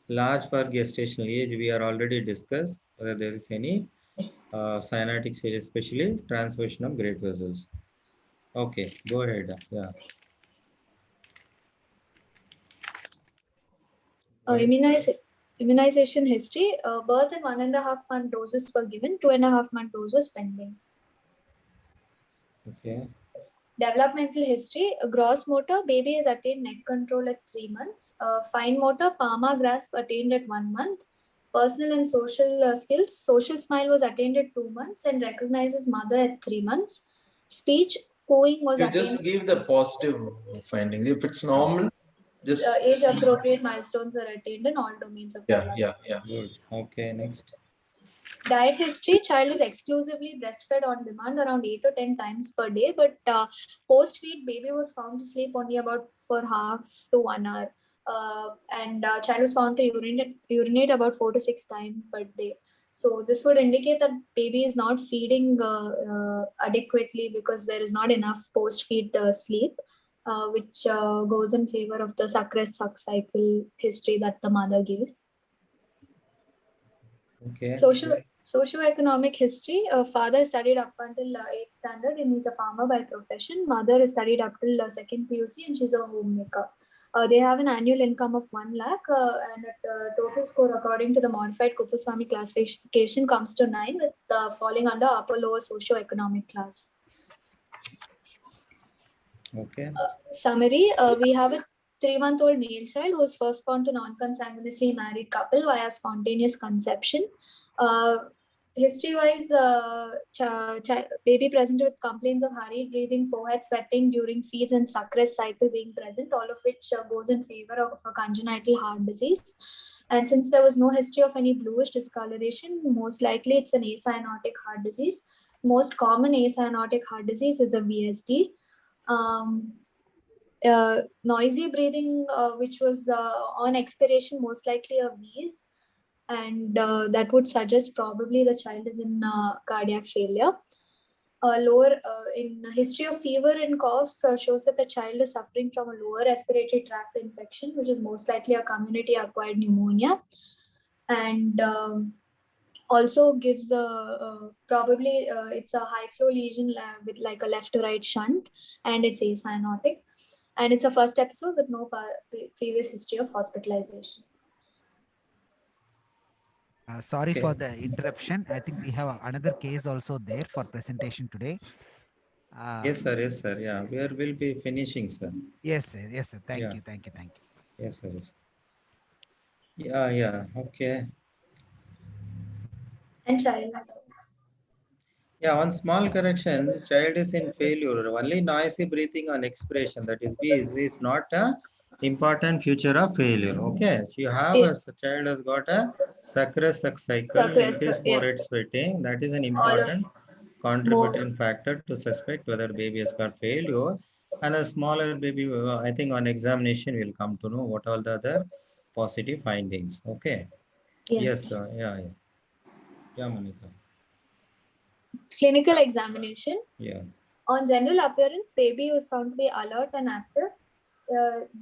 Large for gestational age, we are already discussed whether there is any cyanotic stage, especially transversion of great vessels. Okay, go ahead. Yeah. Go ahead. Immunization history. Birth and 1.5-month doses were given. 2.5-month dose was pending. Okay. Developmental history. Gross motor, baby has attained neck control at 3 months. Fine motor, palmar grasp attained at 1 month. Personal and social skills. Social smile was attained at 2 months and recognizes mother at 3 months. Speech, cooing was You attained. just give the positive finding. If it's normal, just Age appropriate milestones are attained in all domains of development. yeah. Good. Okay, next. Diet history, child is exclusively breastfed on demand around 8 to 10 times per day, but post-feed baby was found to sleep only about for half to 1 hour. And child was found to urinate about 4 to 6 times per day. So this would indicate that baby is not feeding adequately because there is not enough post-feed sleep, which goes in favor of the suck-rest-suck cycle history that the mother gave. Okay. Socioeconomic history. Father studied up until 8th standard and he's a farmer by profession. Mother studied up till 2nd PUC and she's a homemaker. They have an annual income of 1 lakh and a total score according to the modified Kuppuswamy classification comes to 9 with falling under upper lower socioeconomic class. Okay. Summary. We have a 3-month-old male child who was first born to non-consanguineously married couple via spontaneous conception. History-wise, baby presented with complaints of hurried breathing, forehead sweating during feeds and suck-rest cycle being present, all of which goes in favor of a congenital heart disease. And since there was no history of any bluish discoloration, most likely it's an acyanotic heart disease. Most common acyanotic heart disease is a VSD. Noisy breathing, which was on expiration, most likely a wheeze, and that would suggest probably the child is in cardiac failure. Lower in history of fever and cough shows that the child is suffering from a lower respiratory tract infection, which is most likely a community acquired pneumonia, and also gives probably it's a high flow lesion with like a left to right shunt, and it's acyanotic. And it's a first episode with no previous history of hospitalization. Sorry for the interruption. I think we have another case also there for presentation today. Yes, sir. Yes, sir. Yeah, we will be finishing, sir. Yes, sir. Yes, sir. Thank you. Yes, sir. Yes. Yeah. Okay. And child. Yeah, one small correction. Child is in failure. Only noisy breathing on expiration, that is wheeze, is not a important feature of failure. Okay. You have a child has got a suck cycle, increased forehead sweating. That is an important contributing factor to suspect whether baby has got failure. And a smaller baby, I think on examination we'll come to know what all the other positive findings. Okay. Yes, sir. Yeah, Monica. Clinical examination. Yeah. On general appearance, baby was found to be alert and active.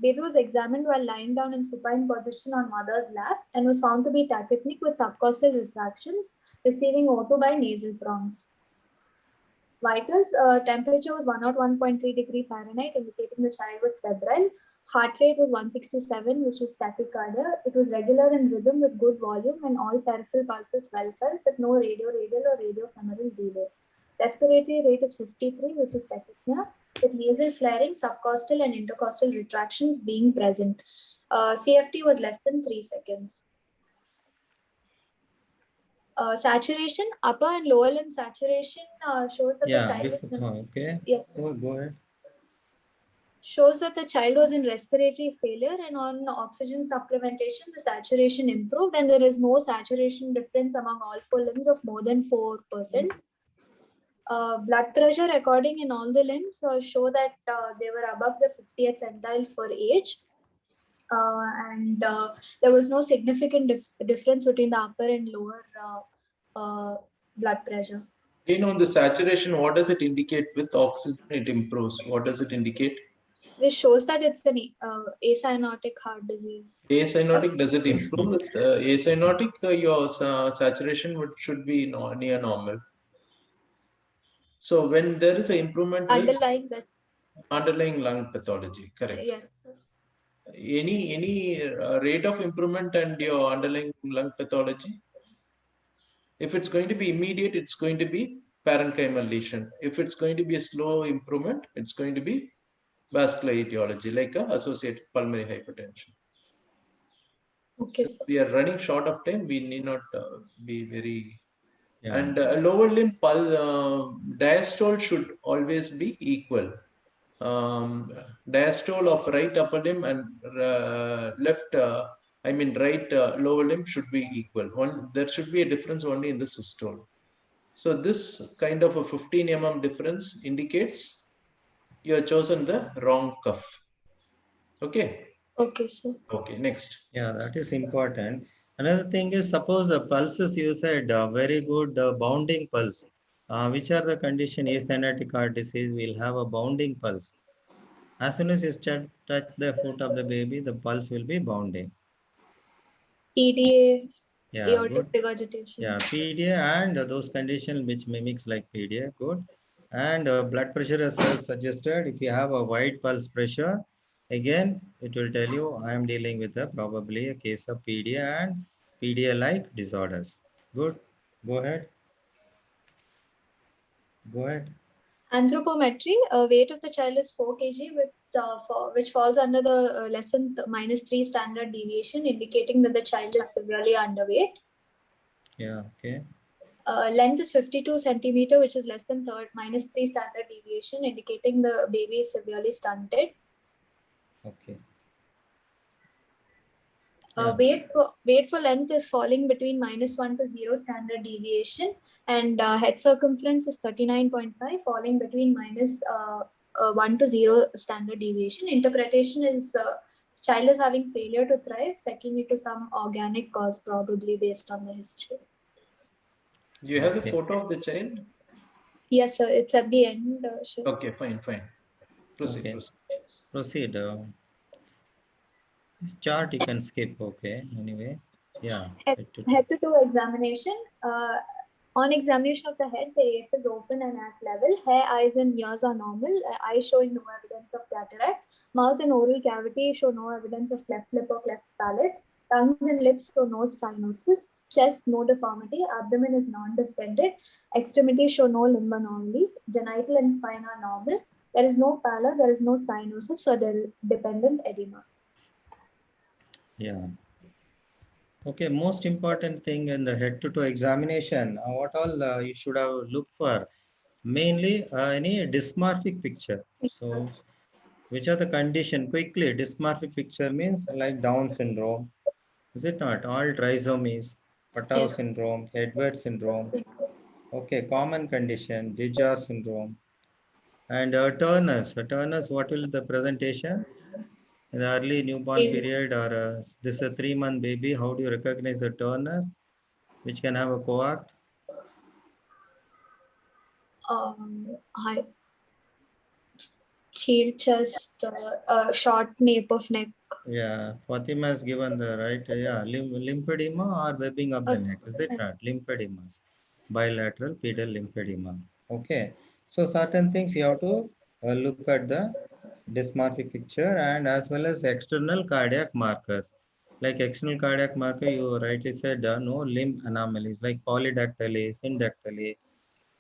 Baby was examined while lying down in supine position on mother's lap and was found to be tachypneic with subcostal retractions, receiving O2 by nasal prongs. Vitals, temperature was 101.3 degree Fahrenheit, indicating the child was febrile. Heart rate was 167, which is tachycardia. It was regular in rhythm with good volume and all peripheral pulses well felt, but no radioradial or radiofemoral delay. Respiratory rate is 53, which is tachypnea, with nasal flaring, subcostal and intercostal retractions being present. CFT was less than 3 seconds. Saturation, upper and lower limb saturation shows that the Yeah, child is in, okay. yeah, Go ahead. shows that the child was in respiratory failure, and on oxygen supplementation, the saturation improved, and there is no saturation difference among all 4 limbs of more than 4%. Blood pressure recording in all the limbs show that they were above the 50th centile for age. And there was no significant difference between the upper and lower blood pressure. Again, on the saturation, what does it indicate? With oxygen, it improves. What does it indicate? This shows that it's an acyanotic heart disease. Acyanotic, does it improve with acyanotic? Your saturation should be near normal. So when there is an improvement with underlying lung pathology, correct? Yes. Any rate of improvement and your underlying lung pathology? If it's going to be immediate, it's going to be parenchymal lesion. If it's going to be a slow improvement, it's going to be vascular etiology, like associated pulmonary hypertension. Okay, so we are running short of time. We need not be very. Yeah. And lower limb diastole should always be equal. Diastole of right upper limb and left, right lower limb should be equal. There should be a difference only in the systole. So this kind of a 15 mm difference indicates you have chosen the wrong cuff. Okay. Okay, sir. Okay, next. Yeah, that is important. Another thing is, suppose the pulses you said, very good bounding pulse. Which are the condition acyanotic heart disease will have a bounding pulse. As soon as you touch the foot of the baby, the pulse will be bounding. PDA, Yeah, aortic good. regurgitation. Yeah, PDA and those conditions which mimics like PDA, good. And blood pressure as suggested, if you have a wide pulse pressure, again, it will tell you I am dealing with probably a case of PDA and PDA-like disorders. Good. Go ahead. Go ahead. Anthropometry, weight of the child is 4 kg, which falls under the less than -3 standard deviation, indicating that the child is severely underweight. Yeah, okay. Length is 52 centimeter, which is less than -3 standard deviation, indicating the baby is severely stunted. Okay. Weight for length is falling between -1 to 0 standard deviation, and head circumference is 39.5, falling between -1 to 0 standard deviation. Interpretation is child is having failure to thrive, secondly to some organic cause, probably based on the history. Do you have the photo of the child? Yes, sir. It's at the end. Sure. Okay, fine. Proceed. Okay. Proceed. This chart you can skip. Okay. Anyway, yeah. Head to toe examination. On examination of the head, the ape is open and at level. Hair, eyes, and ears are normal. Eyes showing no evidence of cataract. Mouth and oral cavity show no evidence of cleft lip or cleft palate. Tongues and lips show no cyanosis. Chest, no deformity. Abdomen is non-distended. Extremities show no limb anomalies. Genital and spine are normal. There is no pallor. There is no cyanosis or dependent edema. Yeah. Okay, most important thing in the head to toe examination, what all you should have looked for? Mainly any dysmorphic picture. So, which are the condition? Quickly, dysmorphic picture means like Down syndrome. Is it not? All trisomies, Patau syndrome, Edward syndrome. Okay, common condition, Dijar syndrome. And Turner's. Turner's, what will the presentation? In the early newborn period or this is a 3-month baby, how do you recognize the Turner, which can have a coact? Shield chest, short nape of neck. Yeah, Fatima has given the right, lymphedema or webbing of the neck, is it not? Lymphedemas, bilateral pedal lymphedema. Okay, so certain things you have to look at the dysmorphic picture and as well as external cardiac markers. Like external cardiac marker, you rightly said no limb anomalies like polydactyly, syndactyly.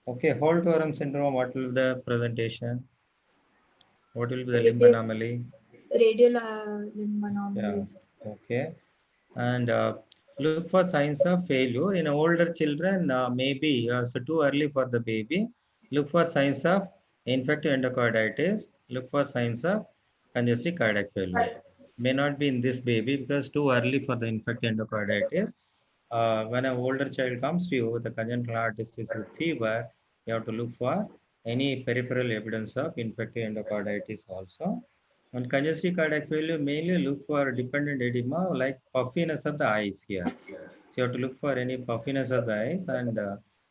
Okay, Holt-Oram syndrome, what will the presentation? What will be the limb anomaly? Radial limb anomalies. Yeah, okay. And Look for signs of failure. In older children, maybe so too early for the baby. Look for signs of infective endocarditis. Look for signs of congestive cardiac failure. May not be in this baby because too early for the infective endocarditis. When an older child comes to you with a congenital heart disease with fever, you have to look for any peripheral evidence of infective endocarditis also. On congestive cardiac failure, mainly look for dependent edema like puffiness of the eyes here. So you have to look for any puffiness of the eyes and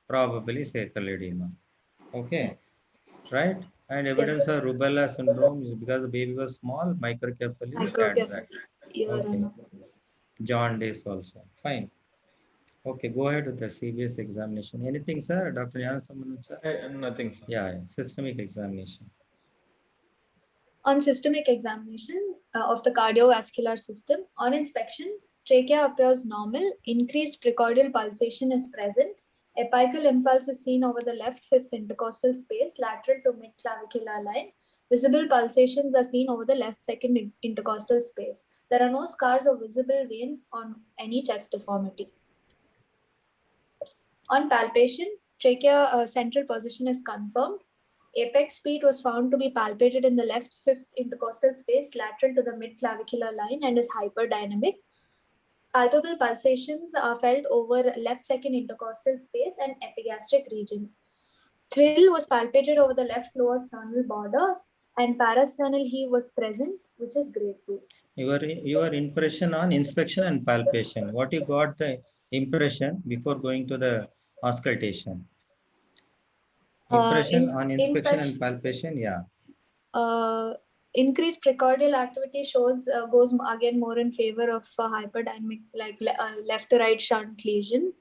probably sacral edema. Okay, right? And Yes, evidence sir. of rubella syndrome is because the baby was small, microcephaly, cataract. Microcephaly. Ear Okay, and jaundice also. Fine. Okay, go ahead with the CBS examination. Anything, sir? Dr. Yanasamman, sir? Nothing, sir. Yeah, systemic examination. On systemic examination of the cardiovascular system, on inspection, trachea appears normal, increased precordial pulsation is present, apical impulse is seen over the left fifth intercostal space lateral to mid-clavicular line, visible pulsations are seen over the left second intercostal space. There are no scars or visible veins on any chest deformity. On palpation, trachea central position is confirmed. Apex speed was found to be palpated in the left fifth intercostal space lateral to the mid-clavicular line and is hyperdynamic. Palpable pulsations are felt over left second intercostal space and epigastric region. Thrill was palpated over the left lower sternal border and parasternal heave was present, which is grade 2. Your impression on inspection and palpation. What you got the impression before going to the auscultation? Impression on inspection and palpation, yeah. Increased precordial activity goes again more in favor of hyperdynamic, like left to right shunt lesion.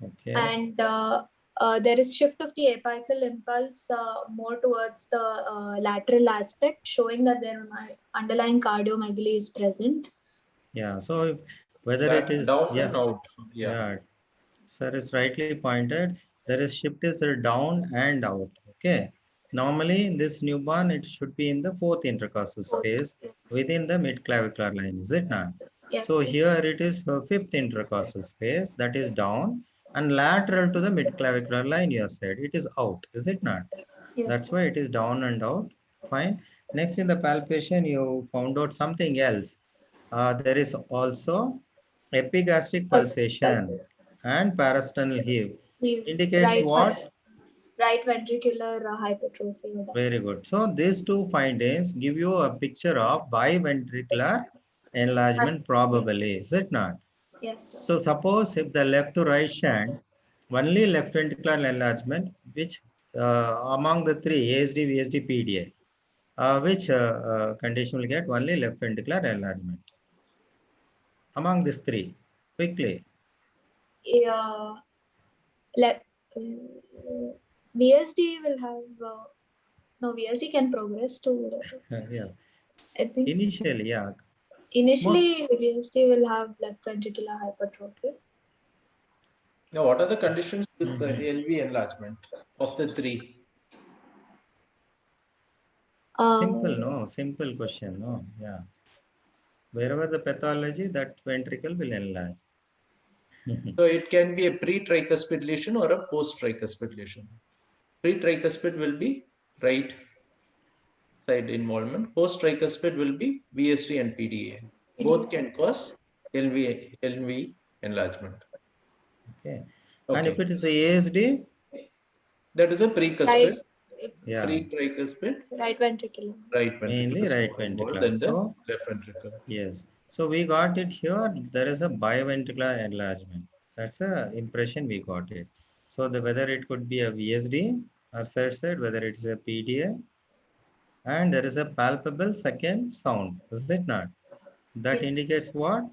Okay. And there is shift of the apical impulse more towards the lateral aspect, showing that their underlying cardiomegaly is present. Yeah. So if, whether That it is down yeah, and out. yeah, sir is rightly pointed. There is shift is down and out. Okay. Normally in this newborn, it should be in the fourth intercostal space within the mid-clavicular line, is it not? Yes. So here it is fifth intercostal space that is down and lateral to the mid-clavicular line, you have said. It is out, is it not? Yes, That's sir. why it is down and out. Fine. Next in the palpation, you found out something else. There is also epigastric pulsation and parasternal heave. Indicates what? Right ventricular hypertrophy. Very good. So these two findings give you a picture of biventricular enlargement probably, is it not? Yes, sir. So suppose if the left to right shunt, only left ventricular enlargement, which among the three, ASD, VSD, PDA, which condition will get only left ventricular enlargement? Among these three, quickly. Yeah. VSD will have no, VSD can progress to Yeah. I think Initially, yeah. initially VSD will have left ventricular hypertrophy. Now, what are the conditions with the LV enlargement of the three? Simple, no? Simple question, no? Yeah. Wherever the pathology, that ventricle will enlarge. So it can be a pre-tricuspid lesion or a post-tricuspid lesion. Pre-tricuspid will be right side involvement. Post-tricuspid will be VSD and PDA. Both can cause LV enlargement. Okay. Okay. And if it is a ASD? That is a precuspid. Yeah. Pre-tricuspid. Right ventricular. Right ventricle. Mainly right involved ventricular. than the So, left ventricle. yes. So we got it here. There is a biventricular enlargement. That's a impression we got it. So the whether it could be a VSD or said whether it's a PDA, and there is a palpable second sound. Is it not? That Yes. indicates what?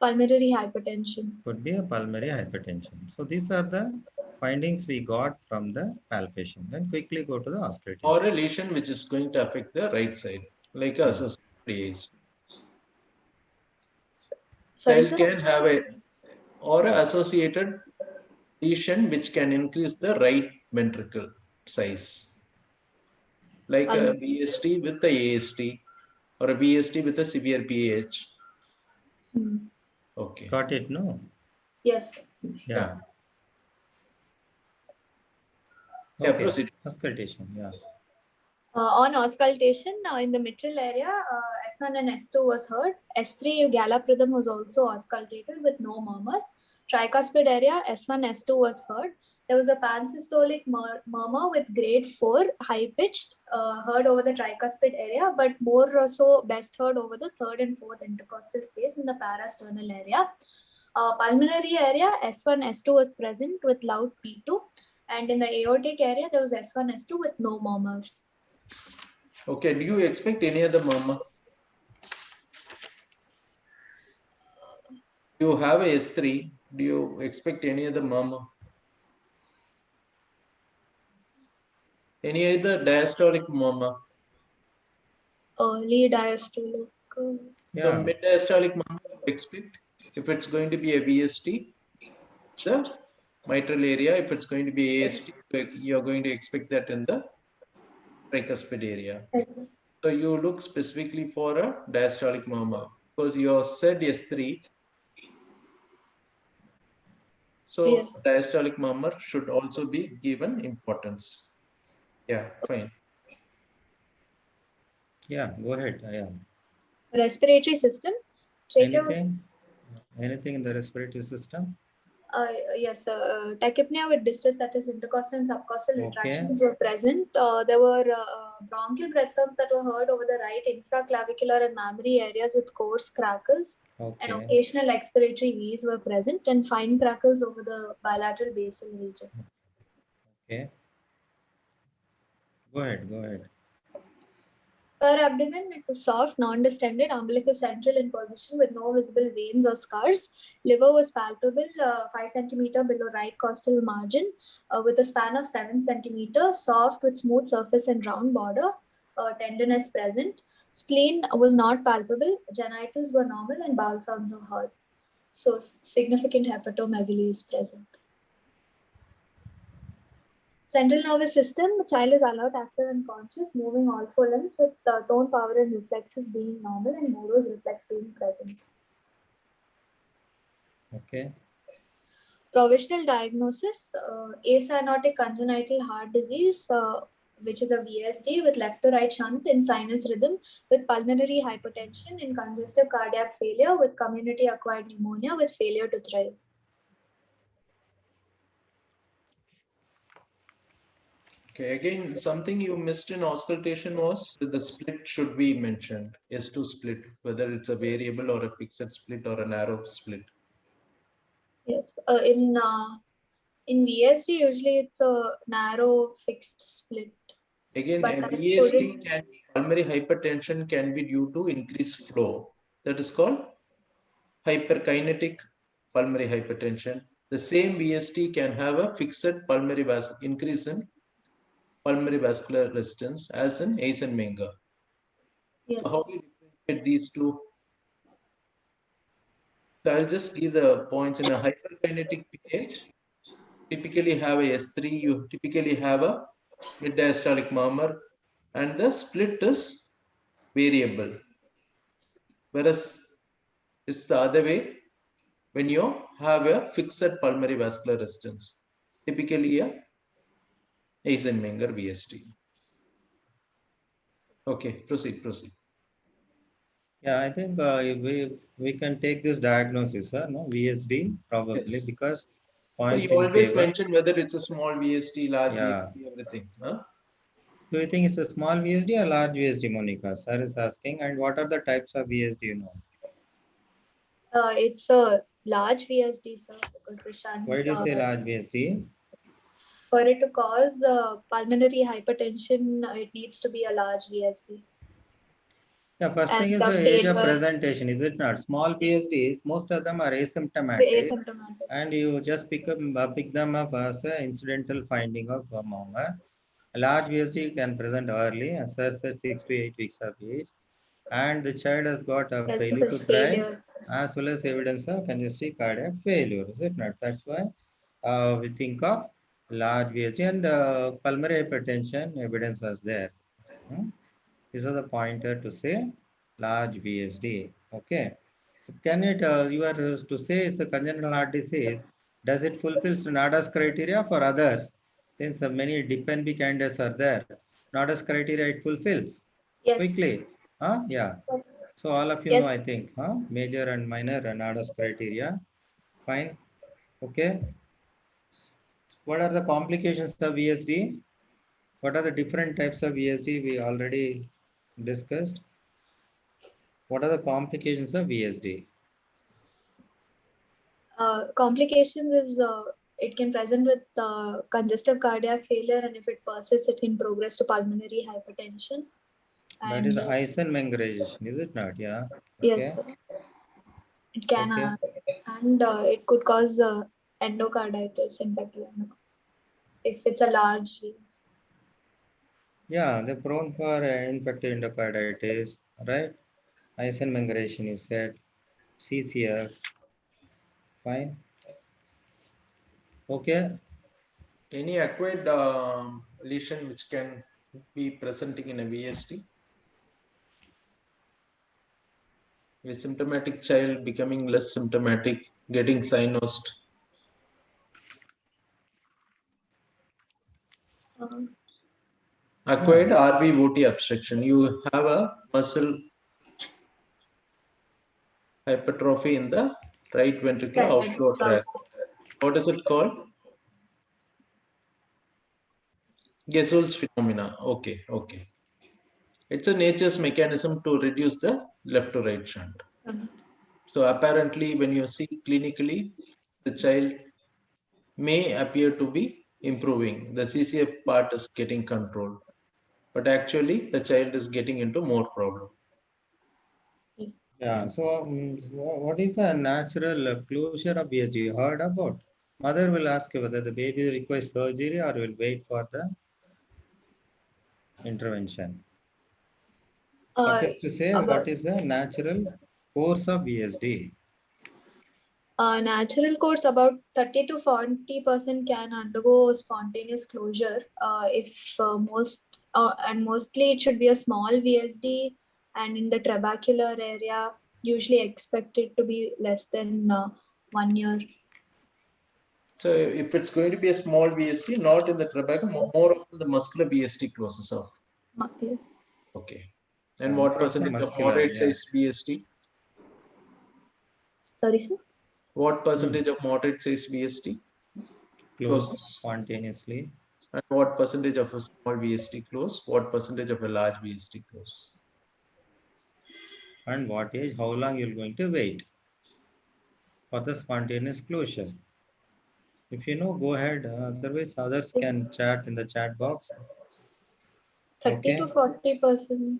Pulmonary hypertension. Could be a pulmonary hypertension. So these are the findings we got from the palpation. Then quickly go to the auscultation. Or a lesion which is going to affect the right side, like a associated AS. Sorry, Child sir? can have a or a associated lesion which can increase the right ventricle size, like a BST with a AST or a BST with a severe PAH. Okay. Got it, no? Yes. Yeah. Yeah, Okay. proceed. Auscultation, yeah. On auscultation, in the mitral area, S1 and S2 was heard. S3 gallop rhythm was also auscultated with no murmurs. Tricuspid area, S1, S2 was heard. There was a pansystolic murmur with grade 4, high pitched, heard over the tricuspid area, but more so best heard over the third and fourth intercostal space in the parasternal area. Pulmonary area, S1, S2 was present with loud P2. And in the aortic area, there was S1, S2 with no murmurs. Okay, do you expect any other murmur? You have a S3. Do you expect any other murmur? Any other diastolic murmur? Early diastolic. So Yeah. mid-diastolic murmur you expect if it's going to be a VST, the mitral area. If it's going to be AST, you're going to expect that in the tricuspid area. So you look specifically for a diastolic murmur because you said S3. So Yes. diastolic murmur should also be given importance. Yeah, fine. Yeah, go ahead. Yeah. Respiratory system. Trachea was, Anything in the respiratory system? yes, tachypnea with distress, that is intercostal and subcostal Okay. retractions were present. There were bronchial breath sounds that were heard over the right infraclavicular and mammary areas with coarse crackles. And Okay. occasional expiratory V's were present and fine crackles over the bilateral basal region. Okay. Go ahead. Go ahead. Per abdomen, it was soft, non-distended, umbilicus central in position with no visible veins or scars. Liver was palpable, 5 centimeter below right costal margin, with a span of 7 centimeters, soft with smooth surface and round border, tenderness present. Spleen was not palpable, genitals were normal, and bowel sounds were heard. So significant hepatomegaly is present. Central nervous system, the child is alert, active and conscious, moving all four limbs with tone, power and reflexes being normal and Moro's reflex being present. Okay. Provisional diagnosis, acyanotic congenital heart disease, which is a VSD with left to right shunt in sinus rhythm with pulmonary hypertension and congestive cardiac failure with community acquired pneumonia with failure to thrive. Okay, again, something you missed in auscultation was the split should be mentioned. S2 split, whether it's a variable or a fixed split or a narrow split. Yes, in VSD usually it's a narrow fixed split. Again, But a that VST couldn't- can pulmonary hypertension can be due to increased flow. That is called hyperkinetic pulmonary hypertension. The same VST can have a fixed pulmonary increase in pulmonary vascular resistance as in Eisenmenger. Yes. So how do you differentiate these two? So I'll just give the points in a hyperkinetic pH. Typically have a S3, you typically have a mid-diastolic murmur, and the split is variable. Whereas it's the other way when you have a fixed pulmonary vascular resistance, typically a Eisenmenger VST. Okay, proceed. Yeah, I think we can take this diagnosis, no VSD probably Yes. because So points you in always favor. mention whether it's a small VST, large Yeah. VST, everything. Huh? Do you think it's a small VSD or large VSD, Monica? Sir is asking. And what are the types of VSD you know? It's a large VSD, sir, because the shunt. Why do you say large VSD? For it to cause pulmonary hypertension, it needs to be a large VSD. Yeah, first thing And is the the age of failure, presentation, is it not? Small VSDs, most of them are asymptomatic, asymptomatic. and you just pick them up as an incidental finding of a murmur. A large VSD can present early, as I said, 6 to 8 weeks of age, and the child has got a Presence failure to is thrive, failure. as well as evidence of congestive cardiac failure, is it not? That's why we think of large VSD and pulmonary hypertension evidence is there. Hmm? These are the pointer to say large VSD. Okay. Can it, you are to say it's a congenital heart disease, does it fulfill NADA's criteria for others? Since many dependent candidates are there, NADA's criteria it fulfills Yes. quickly. Huh? Yeah. So all of you know, Yes. I think, huh? Major and minor NADA's criteria. Fine. Okay. What are the complications of VSD? What are the different types of VSD we already discussed? What are the complications of VSD? Complications is it can present with congestive cardiac failure, and if it persists, it can progress to pulmonary hypertension. That And is Eisenmenger-ization, is it not? Yeah. yes, Okay. it can, Okay. and it could cause endocarditis, infective if it's a large lesion. Yeah, they're prone for infective endocarditis, right? Eisenmenger-ization, you said. CCF. Fine. Okay. Any acquired lesion which can be presenting in a VSD? A symptomatic child becoming less symptomatic, getting cynosed. Acquired RVOT obstruction. You have a muscle hypertrophy in the right ventricular outflow tract. What is it called? Gesell's phenomena. Okay, okay. It's a nature's mechanism to reduce the left to right shunt. So apparently, when you see clinically, the child may appear to be improving. The CCF part is getting controlled, but actually the child is getting into more problem. Yeah. So, what is the natural closure of VSD? You heard about? Mother will ask whether the baby requires surgery or will wait for the intervention. Suffice to say, what is the natural course of VSD? Natural course, about 30 to 40% can undergo spontaneous closure. If mostly it should be a small VSD, and in the trabecular area, usually expected to be less than 1 year. So if it's going to be a small VSD, not in the trabeculum, more often the muscular VSD closes off. Okay. Okay. And what percentage of muscular, moderate yeah. size VSD? Sorry, sir. What percentage of moderate size VSD Close spontaneously. And what percentage of a small VSD close? What percentage of a large VSD close? And what age, how long you're going to wait for the spontaneous closure. If you know, go ahead. Otherwise, others can chat in the chat box. 30 to 40%.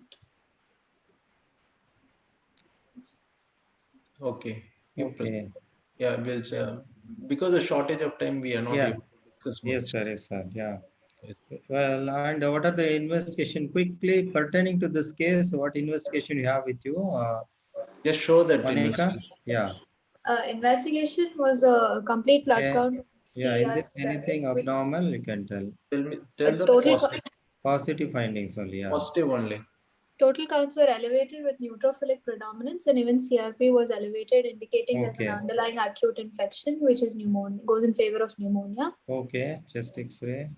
Okay. Okay. Yeah, we'll because of shortage of time, we are not able to discuss much. Yes, sir. Yes, sir. Yeah. Well, and what are the investigation quickly pertaining to this case? What investigation you have with you? Just show that Monica? investigation. Yeah. Investigation was a complete blood count. Yeah, in this, CR, anything abnormal, you can tell. Tell the total Positive findings only. Yeah. positive only. Total counts were elevated with neutrophilic predominance, and even CRP was elevated, indicating there's an underlying acute infection, which is pneumonia, goes in favor of pneumonia. Okay, chest X-ray.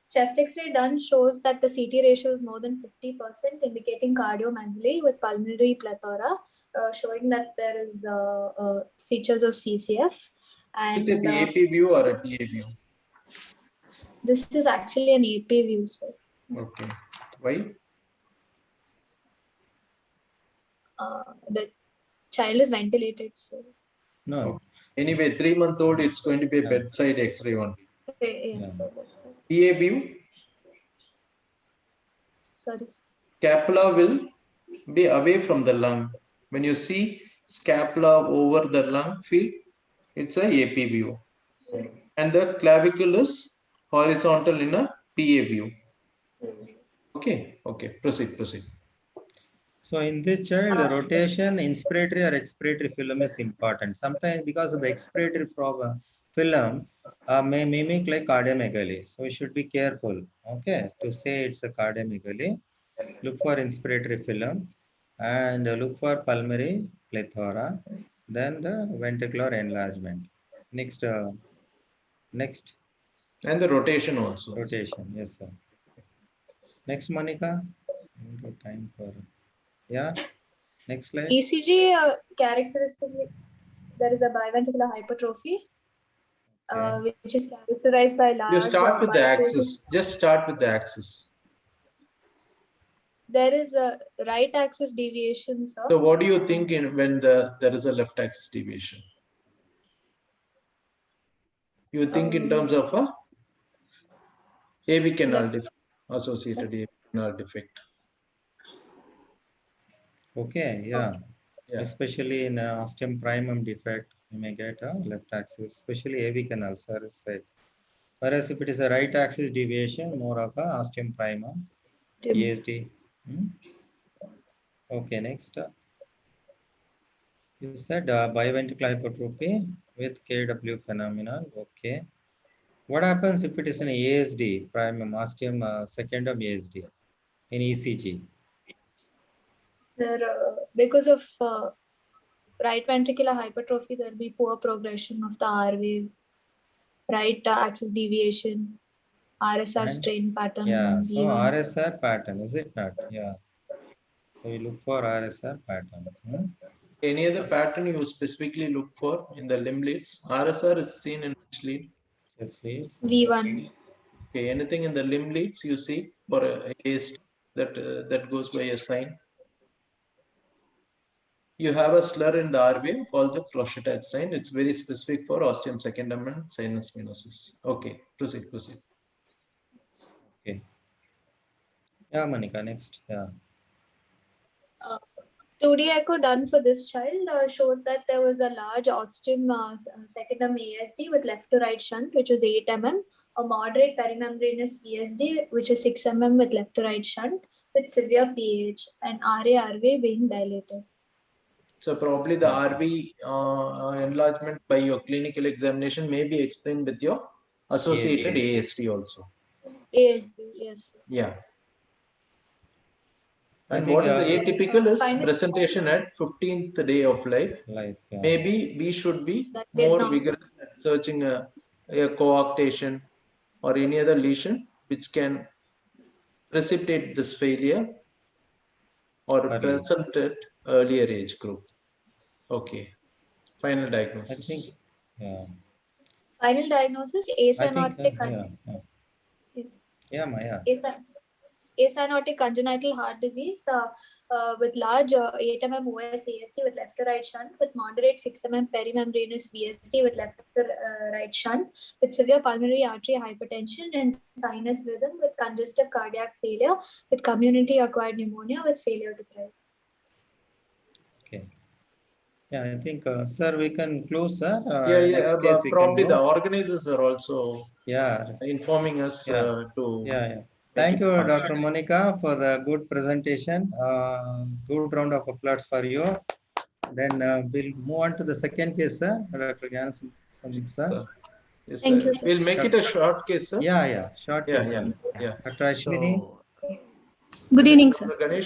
Chest X-ray done shows that the CT ratio is more than 50%, indicating cardiomegaly with pulmonary plethora, showing that there is features of CCF. And is it an AP view or a PA view? This is actually an AP view, sir. Okay. Why? The child is ventilated, so. No. Okay. Anyway, 3-month-old, it's going to be a bedside X-ray one. Yes, sir. PA view? Sorry. Scapula will be away from the lung. When you see scapula over the lung field, it's a AP view. And the clavicle is horizontal in a PA view. Okay, okay, proceed. So in this child, the rotation, inspiratory or expiratory film is important. Sometimes because of the expiratory film may mimic like cardiomegaly. So we should be careful, okay, to say it's a cardiomegaly. Look for inspiratory film. and look for pulmonary plethora, then the ventricular enlargement. Next, next And the rotation also. rotation. Yes, sir. Next, Monica. Time for next slide. ECG characteristically, there is a biventricular hypertrophy, which is characterized by large. You start with the biphasic. axis. Just start with the axis. There is a right axis deviation, sir. So what do you think when there is a left axis deviation? You think in terms of a AV canal defect, associated AV canal defect. Okay, yeah. Yeah. Especially in ostium primum defect, you may get a left axis, especially AV canal, sir said. Whereas if it is a right axis deviation, more of a ostium primum, ESD. Okay, next. You said biventricular hypertrophy with KW phenomenon. Okay. What happens if it is an ASD, primum ostium secundum ASD in ECG? There, because of right ventricular hypertrophy, there will be poor progression of the R wave, right axis deviation, RSR And, strain pattern. yeah, and so V1. RSR pattern, is it not? Yeah. So we look for RSR pattern. Any other pattern you specifically look for in the limb leads? RSR is seen in which lead? Yes, please. V1. Okay, anything in the limb leads you see for a AST that goes by a sign? You have a slur in the R wave called the Clochetat sign. It's very specific for ostium secundum and sinus venosus. Okay, proceed. Okay. Yeah, Monica, next. Yeah. 2D echo done for this child showed that there was a large ostium secundum ASD with left to right shunt, which was 8 mm, a moderate perimembranous VSD, which is 6 mm with left to right shunt, with severe PH, and RA-RV being dilated. So probably the RV enlargement by your clinical examination may be explained with your associated AST also. ASD, yes. Yeah. And what is atypical is presentation at 15th day of life. Yeah. Maybe we should be more vigorous at searching a coarctation or any other lesion which can precipitate this failure or present at earlier age group. Okay. Final diagnosis. I think, yeah. Final diagnosis, acyanotic. Acyanotic congenital heart disease with large 8 mm OS AST with left to right shunt, with moderate 6 mm perimembranous VST with left to right shunt, with severe pulmonary artery hypertension and sinus rhythm, with congestive cardiac failure, with community acquired pneumonia, with failure to thrive. Okay. Yeah, I think, sir, we can close, sir. Next case probably the organizers are also informing us to. Thank you, Dr. Monica, for the good presentation. Good round of applause for you. Then we'll move on to the second case, sir. Dr. Gansan, sir. Yes, thank you, sir. We'll make it a short case, sir. Yeah, short case. Yeah. Dr. Ashwini. Good evening, sir. Ganesh.